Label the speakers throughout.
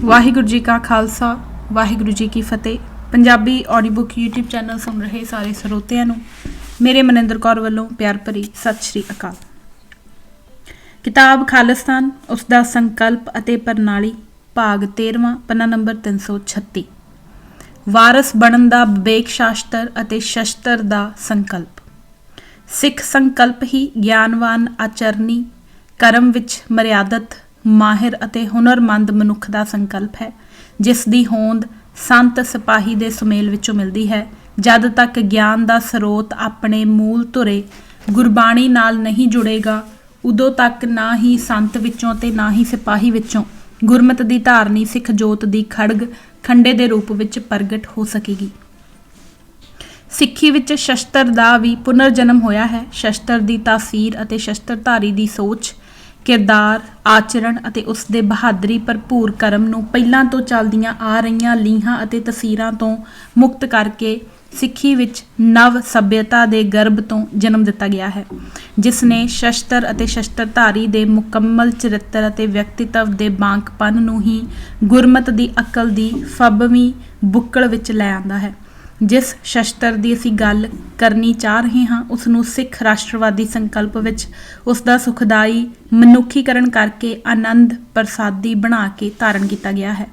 Speaker 1: वाहिगुरू जी का खालसा वाहिगुरू जी की फतेह। Punjabi audio book YouTube channel सुन रहे सारे ਸਰੋਤਿਆਂ ਨੂੰ मेरे ਮਨਿੰਦਰ ਕੌਰ ਵੱਲੋਂ ਪਿਆਰ ਭਰੀ ਸਤਿ ਸ਼੍ਰੀ ਅਕਾਲ। ਕਿਤਾਬ ਖਾਲਿਸਤਾਨ, ਉਸ ਦਾ ਸੰਕਲਪ ਅਤੇ ਪ੍ਰਣਾਲੀ, ਭਾਗ 13ਵਾਂ, ਪੰਨਾ ਨੰਬਰ 336। ਵਾਰਸ ਬਣਨ ਦਾ ਵਿਵੇਕ ਸ਼ਾਸਤਰ ਅਤੇ ਸ਼ਸਤਰ ਦਾ ਸੰਕਲਪ। ਸਿੱਖ ਸੰਕਲਪ ਹੀ ਗਿਆਨਵਾਨ, ਆਚਰਨੀ, ਕਰਮ ਵਿੱਚ ਮਰਿਆਦਤ, ਮਾਹਿਰ ਅਤੇ ਹੁਨਰਮੰਦ ਮਨੁੱਖ ਦਾ ਸੰਕਲਪ ਹੈ, ਜਿਸ ਦੀ ਹੋਂਦ ਸੰਤ ਸਿਪਾਹੀ ਦੇ ਸੁਮੇਲ ਵਿੱਚੋਂ ਮਿਲਦੀ ਹੈ। ਜਦ ਤੱਕ ਗਿਆਨ ਦਾ ਸਰੋਤ ਆਪਣੇ ਮੂਲ ਧੁਰੇ ਗੁਰਬਾਣੀ ਨਾਲ ਨਹੀਂ ਜੁੜੇਗਾ, ਉਦੋਂ ਤੱਕ ਨਾ ਹੀ ਸੰਤ ਵਿੱਚੋਂ ਤੇ ਨਾ ਹੀ ਸਿਪਾਹੀ ਵਿੱਚੋਂ ਗੁਰਮਤਿ ਦੀ ਧਾਰਨੀ ਸਿੱਖ ਜੋਤ ਦੀ ਖੜਗ ਖੰਡੇ ਦੇ ਰੂਪ ਵਿੱਚ ਪ੍ਰਗਟ ਹੋ ਸਕੇਗੀ। ਸਿੱਖੀ ਵਿੱਚ ਸ਼ਸਤਰ ਦਾ ਵੀ ਪੁਨਰ ਜਨਮ ਹੋਇਆ ਹੈ। ਸ਼ਸਤਰ ਦੀ ਤਾਸੀਰ ਅਤੇ ਸ਼ਸਤਰਧਾਰੀ ਦੀ ਸੋਚ, ਕਿਰਦਾਰ, ਆਚਰਣ ਅਤੇ ਉਸ ਦੇ ਬਹਾਦਰੀ ਭਰਪੂਰ ਕਰਮ ਨੂੰ ਪਹਿਲਾਂ ਤੋਂ ਚੱਲਦੀਆਂ ਆ ਰਹੀਆਂ ਲੀਹਾਂ ਅਤੇ ਤਸੀਰਾਂ ਤੋਂ ਮੁਕਤ ਕਰਕੇ ਸਿੱਖੀ ਵਿੱਚ ਨਵ ਸੱਭਿਅਤਾ ਦੇ ਗਰਭ ਤੋਂ ਜਨਮ ਦਿੱਤਾ ਗਿਆ ਹੈ, ਜਿਸ ਨੇ ਸ਼ਸਤਰ ਅਤੇ ਸ਼ਸਤਰਧਾਰੀ ਦੇ ਮੁਕੰਮਲ ਚਰਿੱਤਰ ਅਤੇ ਵਿਅਕਤੀਤਵ ਦੇ ਬਾਂਕਪਨ ਨੂੰ ਹੀ ਗੁਰਮਤਿ ਦੀ ਅਕਲ ਦੀ ਫੱਬਵੀਂ ਬੁੱਕਲ ਵਿੱਚ ਲੈ ਆਂਦਾ ਹੈ। ਜਿਸ ਸ਼ਸਤਰ ਦੀ ਅਸੀਂ ਗੱਲ ਕਰਨੀ ਚਾਹ ਰਹੇ ਹਾਂ, ਉਸ ਨੂੰ ਸਿੱਖ ਰਾਸ਼ਟਰਵਾਦੀ ਸੰਕਲਪ ਵਿੱਚ ਉਸ ਦਾ ਸੁਖਦਾਈ ਮਨੁੱਖੀਕਰਨ ਕਰਕੇ ਆਨੰਦ ਪ੍ਰਸਾਦੀ ਬਣਾ ਕੇ ਧਾਰਨ ਕੀਤਾ ਗਿਆ ਹੈ।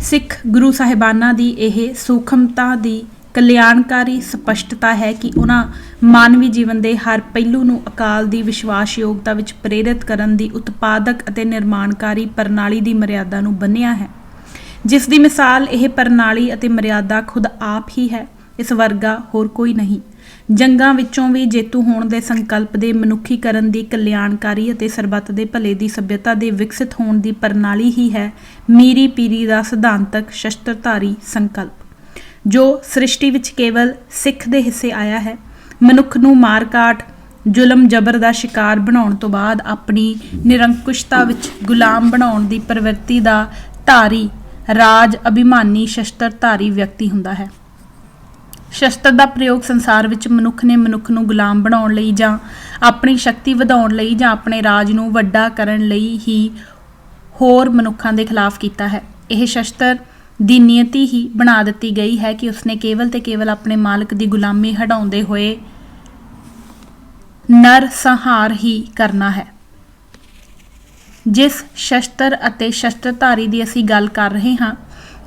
Speaker 1: ਸਿੱਖ ਗੁਰੂ ਸਾਹਿਬਾਨਾਂ ਦੀ ਇਹ ਸੂਖਮਤਾ ਦੀ ਕਲਿਆਣਕਾਰੀ ਸਪਸ਼ਟਤਾ ਹੈ ਕਿ ਉਹਨਾਂ ਮਾਨਵੀ ਜੀਵਨ ਦੇ ਹਰ ਪਹਿਲੂ ਨੂੰ ਅਕਾਲ ਦੀ ਵਿਸ਼ਵਾਸਯੋਗਤਾ ਵਿੱਚ ਪ੍ਰੇਰਿਤ ਕਰਨ ਦੀ ਉਤਪਾਦਕ ਅਤੇ ਨਿਰਮਾਣਕਾਰੀ ਪ੍ਰਣਾਲੀ ਦੀ ਮਰਿਆਦਾ ਨੂੰ ਬੰਨ੍ਹਿਆ ਹੈ, ਜਿਸ ਦੀ ਮਿਸਾਲ ਇਹ ਪ੍ਰਣਾਲੀ ਅਤੇ ਮਰਿਆਦਾ ਖੁਦ ਆਪ ਹੀ ਹੈ। ਇਸ ਵਰਗਾ ਹੋਰ ਕੋਈ ਨਹੀਂ। ਜੰਗਾਂ ਵਿੱਚੋਂ ਵੀ ਜੇਤੂ ਹੋਣ ਦੇ ਸੰਕਲਪ ਦੇ ਮਨੁੱਖੀਕਰਨ ਦੀ ਕਲਿਆਣਕਾਰੀ ਅਤੇ ਸਰਬੱਤ ਦੇ ਭਲੇ ਦੀ ਸੱਭਿਅਤਾ ਦੇ ਵਿਕਸਿਤ ਹੋਣ ਦੀ ਪ੍ਰਣਾਲੀ ਹੀ ਹੈ ਮੀਰੀ ਪੀਰੀ ਦਾ ਸਿਧਾਂਤਕ ਸ਼ਸਤਰਧਾਰੀ ਸੰਕਲਪ, ਜੋ ਸ੍ਰਿਸ਼ਟੀ ਵਿੱਚ ਕੇਵਲ ਸਿੱਖ ਦੇ ਹਿੱਸੇ ਆਇਆ ਹੈ। ਮਨੁੱਖ ਨੂੰ ਮਾਰ-ਕਾਟ, ਜ਼ੁਲਮ ਜਬਰ ਦਾ ਸ਼ਿਕਾਰ ਬਣਾਉਣ ਤੋਂ ਬਾਅਦ ਆਪਣੀ ਨਿਰੰਕੁਸ਼ਤਾ ਵਿੱਚ ਗੁਲਾਮ ਬਣਾਉਣ ਦੀ ਪ੍ਰਵਿਰਤੀ ਦਾ ਧਾਰੀ ਰਾਜ ਅਭਿਮਾਨੀ ਸ਼ਸਤਰਧਾਰੀ ਵਿਅਕਤੀ ਹੁੰਦਾ ਹੈ। ਸ਼ਸਤਰ ਦਾ ਪ੍ਰਯੋਗ ਸੰਸਾਰ ਵਿੱਚ ਮਨੁੱਖ ਨੇ ਮਨੁੱਖ ਨੂੰ ਗੁਲਾਮ ਬਣਾਉਣ ਲਈ ਜਾਂ ਆਪਣੀ ਸ਼ਕਤੀ ਵਧਾਉਣ ਲਈ ਜਾਂ ਆਪਣੇ ਰਾਜ ਨੂੰ ਵੱਡਾ ਕਰਨ ਲਈ ਹੀ ਹੋਰ ਮਨੁੱਖਾਂ ਦੇ ਖਿਲਾਫ ਕੀਤਾ ਹੈ। ਇਹ ਸ਼ਸਤਰ ਦੀ ਨੀਅਤੀ ਹੀ ਬਣਾ ਦਿੱਤੀ ਗਈ ਹੈ ਕਿ ਉਸਨੇ ਕੇਵਲ ਤੇ ਕੇਵਲ ਆਪਣੇ ਮਾਲਕ ਦੀ ਗੁਲਾਮੀ ਹਟਾਉਂਦੇ ਹੋਏ ਨਰ ਸੰਹਾਰ ਹੀ ਕਰਨਾ ਹੈ। ਜਿਸ ਸ਼ਸਤਰ ਅਤੇ ਸ਼ਸਤਰਧਾਰੀ ਦੀ ਅਸੀਂ ਗੱਲ ਕਰ ਰਹੇ ਹਾਂ,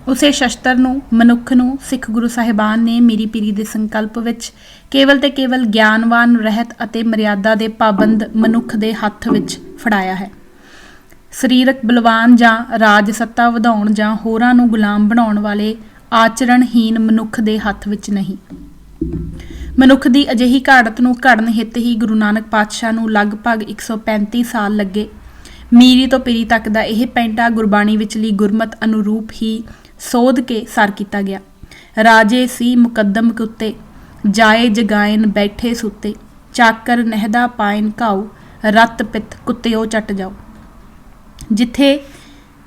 Speaker 1: ਉਸੇ ਸ਼ਸਤਰ ਨੂੰ ਮਨੁੱਖ ਨੂੰ ਸਿੱਖ ਗੁਰੂ ਸਾਹਿਬਾਨ ਨੇ ਮੀਰੀ ਪੀਰੀ ਦੇ ਸੰਕਲਪ ਵਿੱਚ ਕੇਵਲ ਤੇ ਕੇਵਲ ਗਿਆਨਵਾਨ, ਰਹਿਤ ਅਤੇ ਮਰਿਆਦਾ ਦੇ ਪਾਬੰਦ ਮਨੁੱਖ ਦੇ ਹੱਥ ਵਿੱਚ ਫੜਾਇਆ ਹੈ। ਸਰੀਰਕ ਬਲਵਾਨ ਜਾਂ ਰਾਜ ਸੱਤਾ ਵਧਾਉਣ ਜਾਂ ਹੋਰਾਂ ਨੂੰ ਗੁਲਾਮ ਬਣਾਉਣ ਵਾਲੇ ਆਚਰਣਹੀਨ ਮਨੁੱਖ ਦੇ ਹੱਥ ਵਿੱਚ ਨਹੀਂ। ਮਨੁੱਖ ਦੀ ਅਜਿਹੀ ਘਾੜਤ ਨੂੰ ਘੜਨ ਹਿੱਤ ਹੀ ਗੁਰੂ ਨਾਨਕ ਪਾਤਸ਼ਾਹ ਨੂੰ ਲਗਭਗ 135 ਸਾਲ ਲੱਗੇ। ਮੀਰੀ ਤੋਂ ਪੀਰੀ ਤੱਕ ਦਾ ਇਹ ਪੈਂਡਾ ਗੁਰਬਾਣੀ ਵਿਚਲੀ ਗੁਰਮਤਿ ਅਨੁਰੂਪ ਹੀ ਸੋਧ ਕੇ ਸਰ ਕੀਤਾ ਗਿਆ। ਰਾਜੇ ਸੀ ਮੁਕੱਦਮ ਕੁੱਤੇ, ਜਾਏ ਜਗਾਇਨ ਬੈਠੇ ਸੁੱਤੇ, ਚਾਕਰ ਨਹਿਦਾ ਪਾਇਨ ਘਾਉ, ਰਤ ਪਿੱਤ ਕੁੱਤਿਓ ਚੱਟ ਜਾਓ। ਜਿੱਥੇ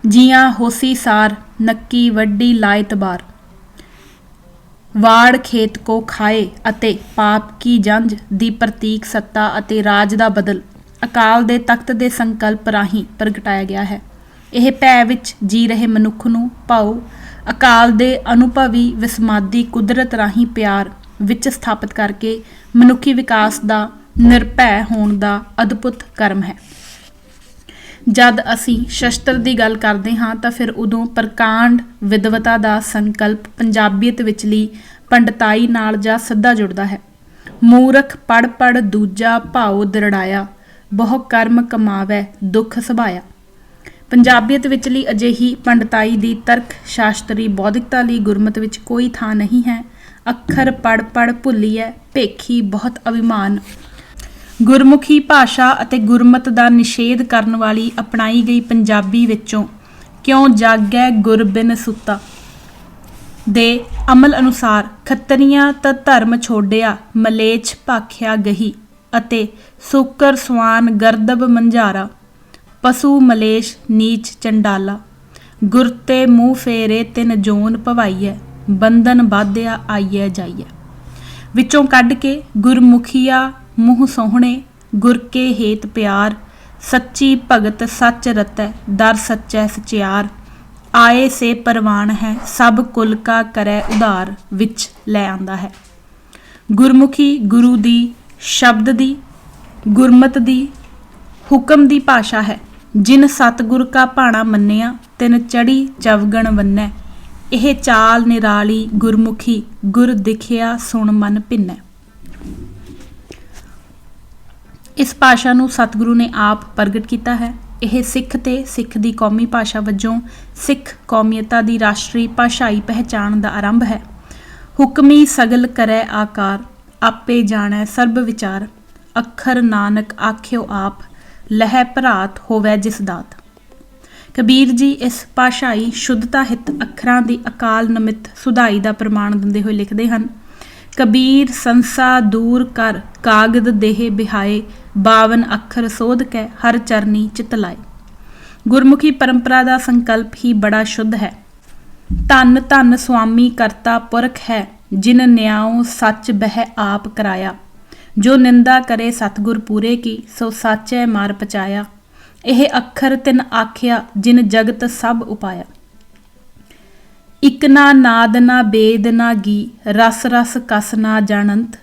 Speaker 1: ਜੀਆਂ ਹੋਸੀ ਸਾਰ, ਨੱਕੀ ਵੱਡੀ ਲਾਏ ਤਬਾਰ, ਵਾੜ ਖੇਤ ਕੋ ਖਾਏ ਅਤੇ ਪਾਪ ਕੀ ਜੰਝ ਦੀ ਪ੍ਰਤੀਕ ਸੱਤਾ ਅਤੇ ਰਾਜ ਦਾ ਬਦਲ ਅਕਾਲ ਦੇ ਤਖਤ ਦੇ ਸੰਕਲਪ ਰਾਹੀਂ ਪ੍ਰਗਟਾਇਆ ਗਿਆ ਹੈ। ਇਹ ਭੈ ਵਿੱਚ ਜੀ ਰਹੇ ਮਨੁੱਖ ਨੂੰ ਭਾਉ ਅਕਾਲ ਦੇ ਅਨੁਭਵੀ ਵਿਸਮਾਦੀ ਕੁਦਰਤ ਰਾਹੀਂ ਪਿਆਰ ਵਿੱਚ ਸਥਾਪਿਤ ਕਰਕੇ ਮਨੁੱਖੀ ਵਿਕਾਸ ਦਾ ਨਿਰਭੈ ਹੋਣ ਦਾ ਅਦਭੁਤ ਕਰਮ ਹੈ। ਜਦ ਅਸੀਂ ਸ਼ਸਤਰ ਦੀ ਗੱਲ ਕਰਦੇ ਹਾਂ ਤਾਂ ਫਿਰ ਉਦੋਂ ਪ੍ਰਕਾਂਡ ਵਿਦਵਤਾ ਦਾ ਸੰਕਲਪ ਪੰਜਾਬੀਅਤ ਵਿਚਲੀ ਪੰਡਤਾਈ ਨਾਲ ਜਾਂ ਸਿੱਧਾ ਜੁੜਦਾ ਹੈ। ਮੂਰਖ ਪੜ੍ਹ ਪੜ੍ਹ ਦੂਜਾ ਭਾਉ ਦਰੜਾਇਆ, ਬਹੁ ਕਰਮ ਕਮਾਵੈ ਦੁੱਖ ਸੁਭਾਇਆ। ਪੰਜਾਬੀਅਤ ਵਿਚਲੀ ਅਜਿਹੀ ਪੰਡਤਾਈ ਦੀ ਤਰਕ ਸ਼ਾਸਤਰੀ ਬੌਧਿਕਤਾ ਲਈ ਗੁਰਮਤਿ ਵਿੱਚ ਕੋਈ ਥਾਂ ਨਹੀਂ ਹੈ। ਅੱਖਰ ਪੜ੍ਹ ਪੜ੍ਹ ਭੁੱਲੀਐ, ਭੇਖੀ ਬਹੁਤ ਅਭਿਮਾਨ। ਗੁਰਮੁਖੀ ਭਾਸ਼ਾ ਅਤੇ ਗੁਰਮਤਿ ਦਾ ਨਿਸ਼ੇਧ ਕਰਨ ਵਾਲੀ ਅਪਣਾਈ ਗਈ ਪੰਜਾਬੀ ਵਿੱਚੋਂ ਕਿਉਂ ਜਾਗੈ ਗੁਰ ਬਿਨ ਸੁੱਤਾ ਦੇ ਅਮਲ ਅਨੁਸਾਰ ਖੱਤਰੀਆਂ ਤਾਂ ਧਰਮ ਛੋੜਿਆ, ਮਲੇਛ ਭਾਖਿਆ ਗਹੀ ਅਤੇ ਸੂਕਰ ਸਵਾਨ ਗਰਦਬ ਮੰਝਾਰਾ, ਪਸ਼ੂ ਮਲੇਸ਼ ਨੀਚ ਚੰਡਾਲਾ, ਗੁਰ ਤੇ ਮੂੰਹ ਫੇਰੇ ਤਿਨ ਜੋਨ ਭਵਾਈਐ, ਬੰਧਨ ਬਾਧਿਆ ਆਈਐ ਜਾਈਐ। ਵਿੱਚੋਂ ਕੱਢ ਕੇ ਗੁਰਮੁਖੀਆ ਮੂੰਹ ਸੋਹਣੇ, ਗੁਰ ਕੇ ਹੇਤ ਪਿਆਰ, ਸੱਚੀ ਭਗਤ ਸੱਚ ਰਤੈ, ਦਰ ਸੱਚੈ ਸਚਿਆਰ, ਆਏ ਸੇ ਪਰਵਾਨ ਹੈ, ਸਭ ਕੁਲ ਕਾ ਕਰੈ ਉਧਾਰ ਵਿੱਚ ਲੈ ਆਂਦਾ ਹੈ। ਗੁਰਮੁਖੀ ਗੁਰੂ ਦੀ, ਸ਼ਬਦ ਦੀ, ਗੁਰਮਤ ਦੀ, ਹੁਕਮ ਦੀ ਭਾਸ਼ਾ ਹੈ। ਜਿਨ ਸਤਿਗੁਰ ਕਾ ਭਾਣਾ ਮੰਨਿਆ, ਤਿਨ ਚੜੀ ਚਵਗਣ ਵੰਨੈ। ਇਹ ਚਾਲ ਨਿਰਾਲੀ ਗੁਰਮੁਖੀ, ਗੁਰ ਦਿਖਿਆ ਸੁਣ ਮਨ ਭਿੰਨੈ। ਇਸ ਭਾਸ਼ਾ ਨੂੰ ਸਤਿਗੁਰੂ ਨੇ ਆਪ ਪ੍ਰਗਟ ਕੀਤਾ ਹੈ। ਇਹ ਸਿੱਖ ਤੇ ਸਿੱਖ ਦੀ ਕੌਮੀ ਭਾਸ਼ਾ ਵਜੋਂ ਸਿੱਖ ਕੌਮੀਅਤਾਂ ਦੀ ਰਾਸ਼ਟਰੀ ਭਾਸ਼ਾਈ ਪਹਿਚਾਣ ਦਾ ਆਰੰਭ ਹੈ। ਹੁਕਮੀ ਸਗਲ ਕਰੈ ਆਕਾਰ, ਆਪੇ ਜਾਣੈ ਸਰਬ ਵਿਚਾਰ। ਅੱਖਰ ਨਾਨਕ ਆਖਿਓ ਆਪ, ਲਹਿ ਭਰਾਤ ਹੋਵੈ ਜਿਸ ਦਾਤ। ਕਬੀਰ ਜੀ ਇਸ ਭਾਸ਼ਾਈ ਸ਼ੁੱਧਤਾ ਹਿੱਤ ਅੱਖਰਾਂ ਦੀ ਅਕਾਲ ਨਮਿਤ ਸੁਧਾਈ ਦਾ ਪ੍ਰਮਾਣ ਦਿੰਦੇ ਹੋਏ ਲਿਖਦੇ ਹਨ। ਕਬੀਰ ਸੰਸਾ ਦੂਰ ਕਰ, ਕਾਗਦ ਦੇਹ ਬਿਹਾਏ। 52 ਅੱਖਰ ਸੋਧ ਕੈ, ਹਰ ਚਰਨੀ ਚਿਤ ਲਾਏ। ਗੁਰਮੁਖੀ ਪਰੰਪਰਾ ਦਾ ਸੰਕਲਪ ਹੀ ਬੜਾ ਸ਼ੁੱਧ ਹੈ। ਧੰਨ ਧੰਨ ਸੁਆਮੀ ਕਰਤਾ ਪੁਰਖ ਹੈ, ਜਿਨ ਨਿਆਉ ਸੱਚ ਬਹਿ ਆਪ ਕਰਾਇਆ। ਜੋ ਨਿੰਦਾ ਕਰੇ ਸਤਿਗੁਰ ਪੂਰੇ ਕੀ, ਸੋ ਸਾਚੈ ਮਾਰ ਪਚਾਇਆ। ਇਹ ਅੱਖਰ ਤਿਨ ਆਖਿਆ, ਜਿਨ ਜਗਤ ਸਭ ਉਪਾਇਆ। ਇਕ ਨਾ ਨਾਦ ਨਾ ਬੇਦ ਨਾ ਗੀ, ਰਸ ਰਸ ਕਸ ਨਾ ਜਾਣੰਤ।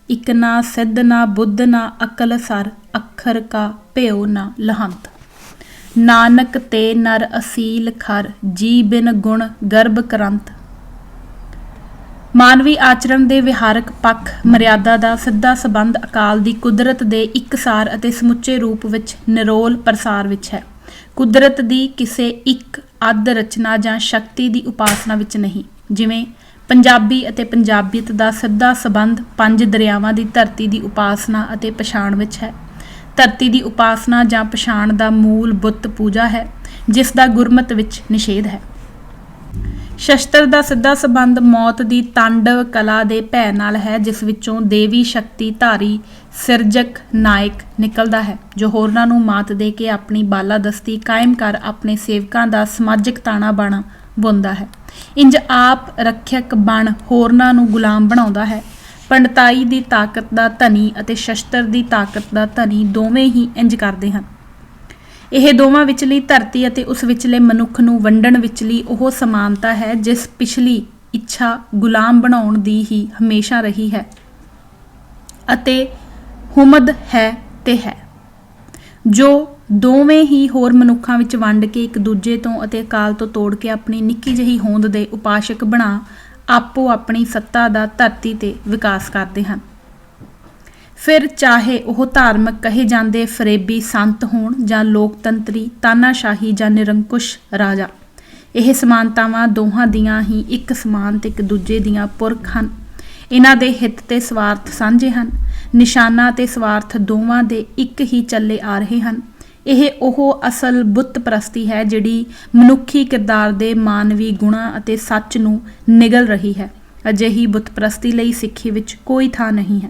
Speaker 1: ਇਕ ਨਾ ਸਿੱਧ ਨਾ ਬੁੱਧ ਨਾ ਅਕਲ ਸਰ, ਅੱਖਰ ਕਾ ਭਿਓ ਨਾ ਲਹੰਤ। ਨਾਨਕ ਤੇ ਨਰ ਅਸੀਲ ਖਰ, ਜੀ ਬਿਨ ਗੁਣ ਗਰਭ ਕਰੰਤ। ਮਾਨਵੀ ਆਚਰਣ ਦੇ ਵਿਹਾਰਕ ਪੱਖ ਮਰਿਆਦਾ ਦਾ ਸਿੱਧਾ ਸੰਬੰਧ ਅਕਾਲ ਦੀ ਕੁਦਰਤ ਦੇ ਇੱਕਸਾਰ ਅਤੇ ਸਮੁੱਚੇ ਰੂਪ ਵਿੱਚ ਨਿਰੋਲ ਪ੍ਰਸਾਰ ਵਿੱਚ ਹੈ। ਕੁਦਰਤ ਦੀ ਕਿਸੇ ਇੱਕ ਅੱਧ ਰਚਨਾ ਜਾਂ ਸ਼ਕਤੀ ਦੀ ਉਪਾਸਨਾ ਵਿੱਚ ਨਹੀਂ। ਜਿਵੇਂ ਪੰਜਾਬੀ ਅਤੇ ਪੰਜਾਬੀਅਤ ਦਾ ਸਿੱਧਾ ਸੰਬੰਧ 5 ਦਰਿਆਵਾਂ ਦੀ ਧਰਤੀ ਦੀ ਉਪਾਸਨਾ ਅਤੇ ਪਛਾਣ ਵਿੱਚ ਹੈ। ਧਰਤੀ ਦੀ ਉਪਾਸਨਾ ਜਾਂ ਪਛਾਣ ਦਾ ਮੂਲ ਬੁੱਤ ਪੂਜਾ ਹੈ, ਜਿਸ ਦਾ ਗੁਰਮਤ ਵਿੱਚ ਨਿਸ਼ੇਧ ਹੈ। ਸ਼ਸਤਰ ਦਾ ਸਿੱਧਾ ਸੰਬੰਧ ਮੌਤ ਦੀ ਤਾਂਡਵ ਕਲਾ ਦੇ ਭੈ ਨਾਲ ਹੈ, ਜਿਸ ਵਿੱਚੋਂ ਦੇਵੀ ਸ਼ਕਤੀ ਧਾਰੀ ਸਿਰਜਕ ਨਾਇਕ ਨਿਕਲਦਾ ਹੈ, ਜੋ ਹੋਰਨਾਂ ਨੂੰ ਮਾਤ ਦੇ ਕੇ ਆਪਣੀ ਬਾਲਾਦਸਤੀ ਕਾਇਮ ਕਰ ਆਪਣੇ ਸੇਵਕਾਂ ਦਾ ਸਮਾਜਿਕ ਤਾਣਾ ਬਾਣਾ ਬੁਣਦਾ ਹੈ। ਇੰਜ ਆਪ ਰੱਖਿਅਕ ਬਣ ਹੋਰਨਾਂ ਨੂੰ ਗੁਲਾਮ ਬਣਾਉਂਦਾ ਹੈ। ਪੰਡਤਾਈ ਦੀ ਤਾਕਤ ਦਾ ਧਨੀ ਅਤੇ ਸ਼ਸਤਰ ਦੀ ਤਾਕਤ ਦਾ ਧਨੀ ਦੋਵੇਂ ਹੀ ਇੰਜ ਕਰਦੇ ਹਨ। ਇਹ ਦੋਵਾਂ ਵਿਚਲੀ ਧਰਤੀ ਅਤੇ ਉਸ ਵਿਚਲੇ ਮਨੁੱਖ ਨੂੰ ਵੰਡਣ ਵਿਚਲੀ ਉਹ ਸਮਾਨਤਾ ਹੈ, ਜਿਸ ਪਿਛਲੀ ਇੱਛਾ ਗੁਲਾਮ ਬਣਾਉਣ ਦੀ ਹੀ ਹਮੇਸ਼ਾ ਰਹੀ ਹੈ ਅਤੇ ਹੁਮਦ ਹੈ ਤੇ ਹੈ, ਜੋ ਦੋਵੇਂ ਹੀ ਹੋਰ ਮਨੁੱਖਾਂ ਵਿੱਚ ਵੰਡ ਕੇ ਇੱਕ ਦੂਜੇ ਤੋਂ ਅਤੇ ਅਕਾਲ ਤੋਂ ਤੋੜ ਕੇ ਆਪਣੀ ਨਿੱਕੀ ਜਿਹੀ ਹੋਂਦ ਦੇ ਉਪਾਸ਼ਕ ਬਣਾ ਆਪੋ ਆਪਣੀ ਸੱਤਾ ਦਾ ਧਰਤੀ ਤੇ ਵਿਕਾਸ ਕਰਦੇ ਹਨ। ਫਿਰ ਚਾਹੇ ਉਹ ਧਾਰਮਿਕ ਕਹੇ ਜਾਂਦੇ ਫਰੇਬੀ ਸੰਤ ਹੋਣ ਜਾਂ ਲੋਕਤੰਤਰੀ ਤਾਨਾਸ਼ਾਹੀ ਜਾਂ ਨਿਰੰਕੁਸ਼ ਰਾਜਾ, ਇਹ ਸਮਾਨਤਾਵਾਂ ਦੋਹਾਂ ਦੀਆਂ ਹੀ ਇੱਕ ਸਮਾਨ ਤੇ ਇੱਕ ਦੂਜੇ ਦੀਆਂ ਪੁਰਖ ਹਨ। ਇਹਨਾਂ ਦੇ ਹਿੱਤ ਤੇ ਸਵਾਰਥ ਸਾਂਝੇ ਹਨ। ਨਿਸ਼ਾਨਾ ਤੇ ਸਵਾਰਥ ਦੋਵਾਂ ਦੇ ਇੱਕ ਹੀ ਚੱਲੇ ਆ ਰਹੇ ਹਨ। ਇਹ ਉਹ ਅਸਲ ਬੁੱਤ ਪ੍ਰਸਤੀ ਹੈ ਜਿਹੜੀ ਮਨੁੱਖੀ ਕਿਰਦਾਰ ਦੇ ਮਾਨਵੀ ਗੁਣਾਂ ਅਤੇ ਸੱਚ ਨੂੰ ਨਿਗਲ ਰਹੀ ਹੈ। ਅਜਿਹੀ ਬੁੱਤ ਪ੍ਰਸਤੀ ਲਈ ਸਿੱਖੀ ਵਿੱਚ ਕੋਈ ਥਾਂ ਨਹੀਂ ਹੈ।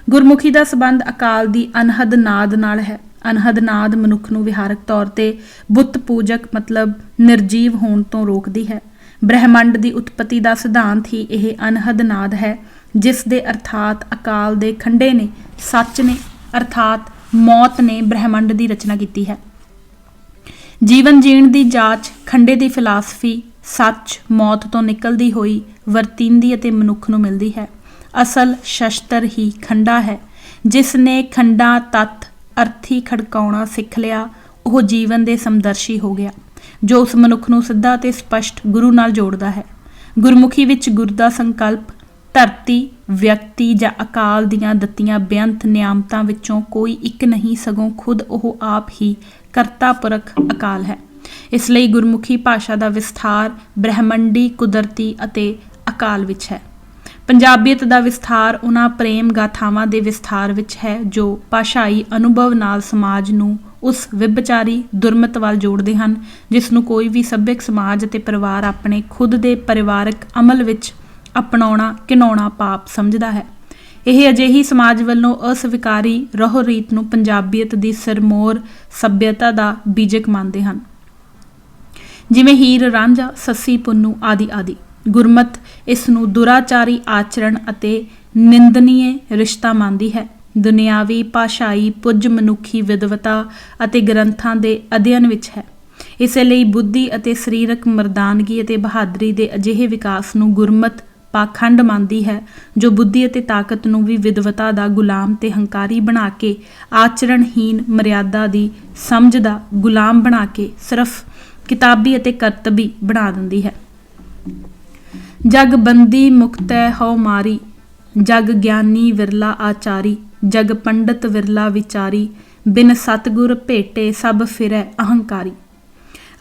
Speaker 1: ਗੁਰਮੁਖੀ ਦਾ ਸੰਬੰਧ ਅਕਾਲ ਦੀ ਅਨਹਦ ਨਾਦ ਨਾਲ ਹੈ। ਅਨਹਦ ਨਾਦ ਮਨੁੱਖ ਨੂੰ ਵਿਹਾਰਕ ਤੌਰ ਤੇ ਬੁੱਤ ਪੂਜਕ ਮਤਲਬ ਨਿਰਜੀਵ ਹੋਣ ਤੋਂ ਰੋਕਦੀ ਹੈ। ਬ੍ਰਹਿਮੰਡ ਦੀ ਉਤਪਤੀ ਦਾ ਸਿਧਾਂਤ ਹੀ ਇਹ ਅਨਹਦ ਨਾਦ ਹੈ, ਜਿਸ ਦੇ ਅਰਥਾਤ ਅਕਾਲ ਦੇ ਖੰਡੇ ਨੇ, ਸੱਚ ਨੇ ਅਰਥਾਤ ਮੌਤ ਨੇ ਬ੍ਰਹਿਮੰਡ ਦੀ ਰਚਨਾ ਕੀਤੀ ਹੈ। ਜੀਵਨ ਜੀਣ ਦੀ ਜਾਂਚ ਖੰਡੇ ਦੀ ਫਿਲਾਸਫੀ ਸੱਚ ਮੌਤ ਤੋਂ ਨਿਕਲਦੀ ਹੋਈ ਵਰਤੀਂਦੀ ਅਤੇ ਮਨੁੱਖ ਨੂੰ ਮਿਲਦੀ ਹੈ। ਅਸਲ ਸ਼ਸਤਰ ਹੀ ਖੰਡਾ ਹੈ। ਜਿਸ ਨੇ ਖੰਡਾ ਤੱਤ ਅਰਥੀ ਖੜਕਾਉਣਾ ਸਿੱਖ ਲਿਆ, ਉਹ ਜੀਵਨ ਦੇ ਸਮਦਰਸ਼ੀ ਹੋ ਗਿਆ, ਜੋ ਉਸ ਮਨੁੱਖ ਨੂੰ ਸਿੱਧਾ ਤੇ ਸਪਸ਼ਟ ਗੁਰੂ ਨਾਲ ਜੋੜਦਾ ਹੈ। ਗੁਰਮੁਖੀ ਵਿੱਚ ਗੁਰ ਦਾ ਸੰਕਲਪ ਧਰਤੀ, ਵਿਅਕਤੀ ਜਾਂ ਅਕਾਲ ਦੀਆਂ ਦਿੱਤੀਆਂ ਬੇਅੰਤ ਨਿਆਮਤਾਂ ਵਿੱਚੋਂ ਕੋਈ ਇੱਕ ਨਹੀਂ, ਸਗੋਂ ਖੁਦ ਉਹ ਆਪ ਹੀ ਕਰਤਾ ਪੁਰਖ ਅਕਾਲ ਹੈ। ਇਸ ਲਈ ਗੁਰਮੁਖੀ ਭਾਸ਼ਾ ਦਾ ਵਿਸਥਾਰ ਬ੍ਰਹਿਮੰਡੀ, ਕੁਦਰਤੀ ਅਤੇ ਅਕਾਲ ਵਿੱਚ ਹੈ। ਪੰਜਾਬੀਅਤ ਦਾ ਵਿਸਥਾਰ ਉਹਨਾਂ ਪ੍ਰੇਮ ਗਾਥਾਵਾਂ ਦੇ ਵਿਸਥਾਰ ਵਿੱਚ ਹੈ, ਜੋ ਭਾਸ਼ਾਈ ਅਨੁਭਵ ਨਾਲ ਸਮਾਜ ਨੂੰ ਉਸ ਵਿਭਚਾਰੀ ਦੁਰਮਤ ਵੱਲ ਜੋੜਦੇ ਹਨ, ਜਿਸ ਨੂੰ ਕੋਈ ਵੀ ਸੱਭਿਅਕ ਸਮਾਜ ਅਤੇ ਪਰਿਵਾਰ ਆਪਣੇ ਖੁਦ ਦੇ ਪਰਿਵਾਰਕ ਅਮਲ ਵਿੱਚ ਅਪਣਾਉਣਾ ਘਿਨਾਉਣਾ ਪਾਪ ਸਮਝਦਾ ਹੈ। ਇਹ ਅਜਿਹੀ ਸਮਾਜ ਵੱਲੋਂ ਅਸਵੀਕਾਰੀ ਰਹੁ ਰੀਤ ਨੂੰ ਪੰਜਾਬੀਅਤ ਦੀ ਸਿਰਮੌਰ ਸੱਭਿਅਤਾ ਦਾ ਬੀਜਕ ਮੰਨਦੇ ਹਨ। ਜਿਵੇਂ ਹੀਰ ਰਾਂਝਾ, ਸੱਸੀ ਪੁੰਨੂ ਆਦਿ ਆਦਿ। ਗੁਰਮਤ ਇਸ ਨੂੰ ਦੁਰਾਚਾਰੀ ਆਚਰਣ ਅਤੇ ਨਿੰਦਨੀਏ ਰਿਸ਼ਤਾ ਮੰਨਦੀ ਹੈ। ਦੁਨਿਆਵੀ ਭਾਸ਼ਾਈ ਪੁੱਜ ਮਨੁੱਖੀ ਵਿਦਵਤਾ ਅਤੇ ਗ੍ਰੰਥਾਂ ਦੇ ਅਧਿਐਨ ਵਿੱਚ ਹੈ। ਇਸੇ ਲਈ ਬੁੱਧੀ ਅਤੇ ਸਰੀਰਕ ਮਰਦਾਨਗੀ ਅਤੇ ਬਹਾਦਰੀ ਦੇ ਅਜਿਹੇ ਵਿਕਾਸ ਨੂੰ ਗੁਰਮਤ ਪਾਖੰਡ ਮੰਨਦੀ ਹੈ ਜੋ ਬੁੱਧੀ ਅਤੇ ਤਾਕਤ ਨੂੰ ਵੀ ਵਿਦਵਤਾ ਦਾ ਗੁਲਾਮ ਤੇ ਹੰਕਾਰੀ ਬਣਾ ਕੇ ਆਚਰਣਹੀਨ ਮਰਿਆਦਾ ਦੀ ਸਮਝ ਦਾ ਗੁਲਾਮ ਬਣਾ ਕੇ ਸਿਰਫ ਕਿਤਾਬੀ ਅਤੇ ਕਰਤਬੀ ਬਣਾ ਦਿੰਦੀ ਹੈ। ਜਗ ਬੰਦੀ ਮੁਕਤੈ ਹਉ ਮਾਰੀ, ਜਗ ਗਿਆਨੀ ਵਿਰਲਾ ਆਚਾਰੀ, ਜਗ ਪੰਡਤ ਵਿਰਲਾ ਵਿਚਾਰੀ, ਬਿਨ ਸਤਿਗੁਰ ਭੇਟੇ ਸਭ ਫਿਰੈ ਅਹੰਕਾਰੀ।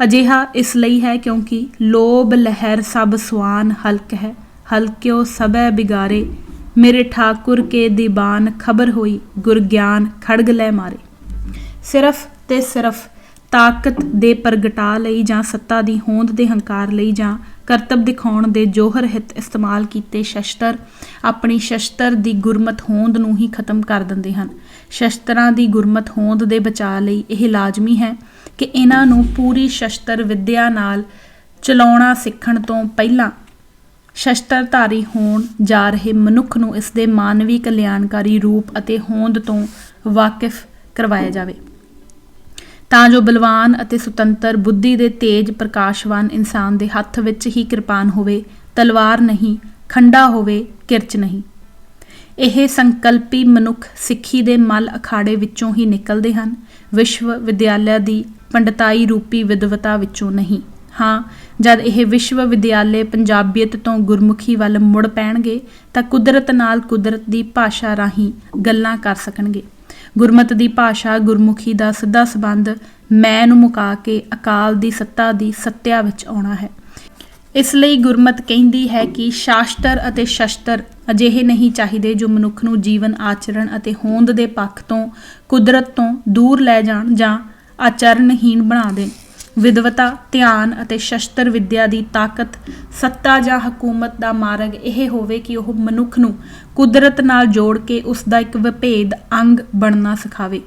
Speaker 1: ਅਜਿਹਾ ਇਸ ਲਈ ਹੈ ਕਿਉਂਕਿ ਲੋਭ ਲਹਿਰ ਸਭ ਸੁਆਨ ਹਲਕ ਹੈ, ਹਲਕਿਓ ਸਭੈ ਬਿਗਾਰੇ, ਮੇਰੇ ਠਾਕੁਰ ਕੇ ਦੀਬਾਨ ਖਬਰ ਹੋਈ, ਗੁਰ ਗਿਆਨ ਖੜਗ ਲੈ ਮਾਰੇ। ਸਿਰਫ ਤੇ ਸਿਰਫ ਤਾਕਤ ਦੇ ਪ੍ਰਗਟਾ ਲਈ ਜਾਂ ਸੱਤਾ ਦੀ ਹੋਂਦ ਦੇ ਹੰਕਾਰ ਲਈ ਜਾਂ ਕਰਤੱਵ ਦਿਖਾਉਣ ਦੇ ਜੋਹਰ ਹਿੱਤ ਇਸਤੇਮਾਲ ਕੀਤੇ ਸ਼ਸਤਰ ਆਪਣੀ ਸ਼ਸਤਰ ਦੀ ਗੁਰਮਤ ਹੋਂਦ ਨੂੰ ਹੀ ਖਤਮ ਕਰ ਦਿੰਦੇ ਹਨ। ਸ਼ਸਤਰਾਂ ਦੀ ਗੁਰਮਤ ਹੋਂਦ ਦੇ ਬਚਾਅ ਲਈ ਇਹ ਲਾਜ਼ਮੀ ਹੈ ਕਿ ਇਹਨਾਂ ਨੂੰ ਪੂਰੀ ਸ਼ਸਤਰ ਵਿੱਦਿਆ ਨਾਲ ਚਲਾਉਣਾ ਸਿੱਖਣ ਤੋਂ ਪਹਿਲਾਂ ਸ਼ਸਤਰਧਾਰੀ ਹੋਣ ਜਾ ਰਹੇ ਮਨੁੱਖ ਨੂੰ ਇਸ ਦੇ ਮਾਨਵੀ ਕਲਿਆਣਕਾਰੀ ਰੂਪ ਅਤੇ ਹੋਂਦ ਤੋਂ ਵਾਕਿਫ ਕਰਵਾਇਆ ਜਾਵੇ, ਤਾਂ ਜੋ ਬਲਵਾਨ ਅਤੇ ਸੁਤੰਤਰ ਬੁੱਧੀ ਦੇ ਤੇਜ ਪ੍ਰਕਾਸ਼ਵਾਨ ਇਨਸਾਨ ਦੇ ਹੱਥ ਵਿੱਚ ਹੀ ਕਿਰਪਾਨ ਹੋਵੇ, ਤਲਵਾਰ ਨਹੀਂ, ਖੰਡਾ ਹੋਵੇ, ਕਿਰਚ ਨਹੀਂ। ਇਹ ਸੰਕਲਪੀ ਮਨੁੱਖ ਸਿੱਖੀ ਦੇ ਮਲ ਅਖਾੜੇ ਵਿੱਚੋਂ ਹੀ ਨਿਕਲਦੇ ਹਨ, ਵਿਸ਼ਵ ਵਿਦਿਆਲਿਆ ਦੀ ਪੰਡਤਾਈ ਰੂਪੀ ਵਿਦਵਤਾ ਵਿੱਚੋਂ ਨਹੀਂ। ਹਾਂ, ਜਦ ਇਹ ਵਿਸ਼ਵ ਵਿਦਿਆਲੇ ਪੰਜਾਬੀਅਤ ਤੋਂ ਗੁਰਮੁਖੀ ਵੱਲ ਮੁੜ ਪੈਣਗੇ ਤਾਂ ਕੁਦਰਤ ਨਾਲ ਕੁਦਰਤ ਦੀ ਭਾਸ਼ਾ ਰਾਹੀਂ ਗੱਲਾਂ ਕਰ ਸਕਣਗੇ। ਗੁਰਮਤ ਦੀ ਭਾਸ਼ਾ ਗੁਰਮੁਖੀ ਦਾ ਸਿੱਧਾ ਸੰਬੰਧ ਮੈਂ ਨੂੰ ਮੁਕਾ ਕੇ ਅਕਾਲ ਦੀ ਸੱਤਾ ਦੀ ਸੱਤਿਆ ਵਿੱਚ ਆਉਣਾ ਹੈ। ਇਸ ਲਈ ਗੁਰਮਤ ਕਹਿੰਦੀ ਹੈ ਕਿ ਸ਼ਾਸਤਰ ਅਤੇ ਸ਼ਸਤਰ ਅਜਿਹੇ ਨਹੀਂ ਚਾਹੀਦੇ ਜੋ ਮਨੁੱਖ ਨੂੰ ਜੀਵਨ ਆਚਰਣ ਅਤੇ ਹੋਂਦ ਦੇ ਪੱਖ ਤੋਂ ਕੁਦਰਤ ਤੋਂ ਦੂਰ ਲੈ ਜਾਣ ਜਾਂ ਆਚਰਣਹੀਣ ਬਣਾ ਦੇਣ। ਵਿਦਵਤਾ, ਧਿਆਨ ਅਤੇ ਸ਼ਸਤਰ ਵਿੱਦਿਆ ਦੀ ਤਾਕਤ, ਸੱਤਾ ਜਾਂ ਹਕੂਮਤ ਦਾ ਮਾਰਗ ਇਹ ਹੋਵੇ ਕਿ ਉਹ ਮਨੁੱਖ ਨੂੰ ਕੁਦਰਤ ਨਾਲ ਜੋੜ ਕੇ ਉਸ ਦਾ ਇੱਕ ਵਿਭੇਦ ਅੰਗ ਬਣਨਾ ਸਿਖਾਵੇ।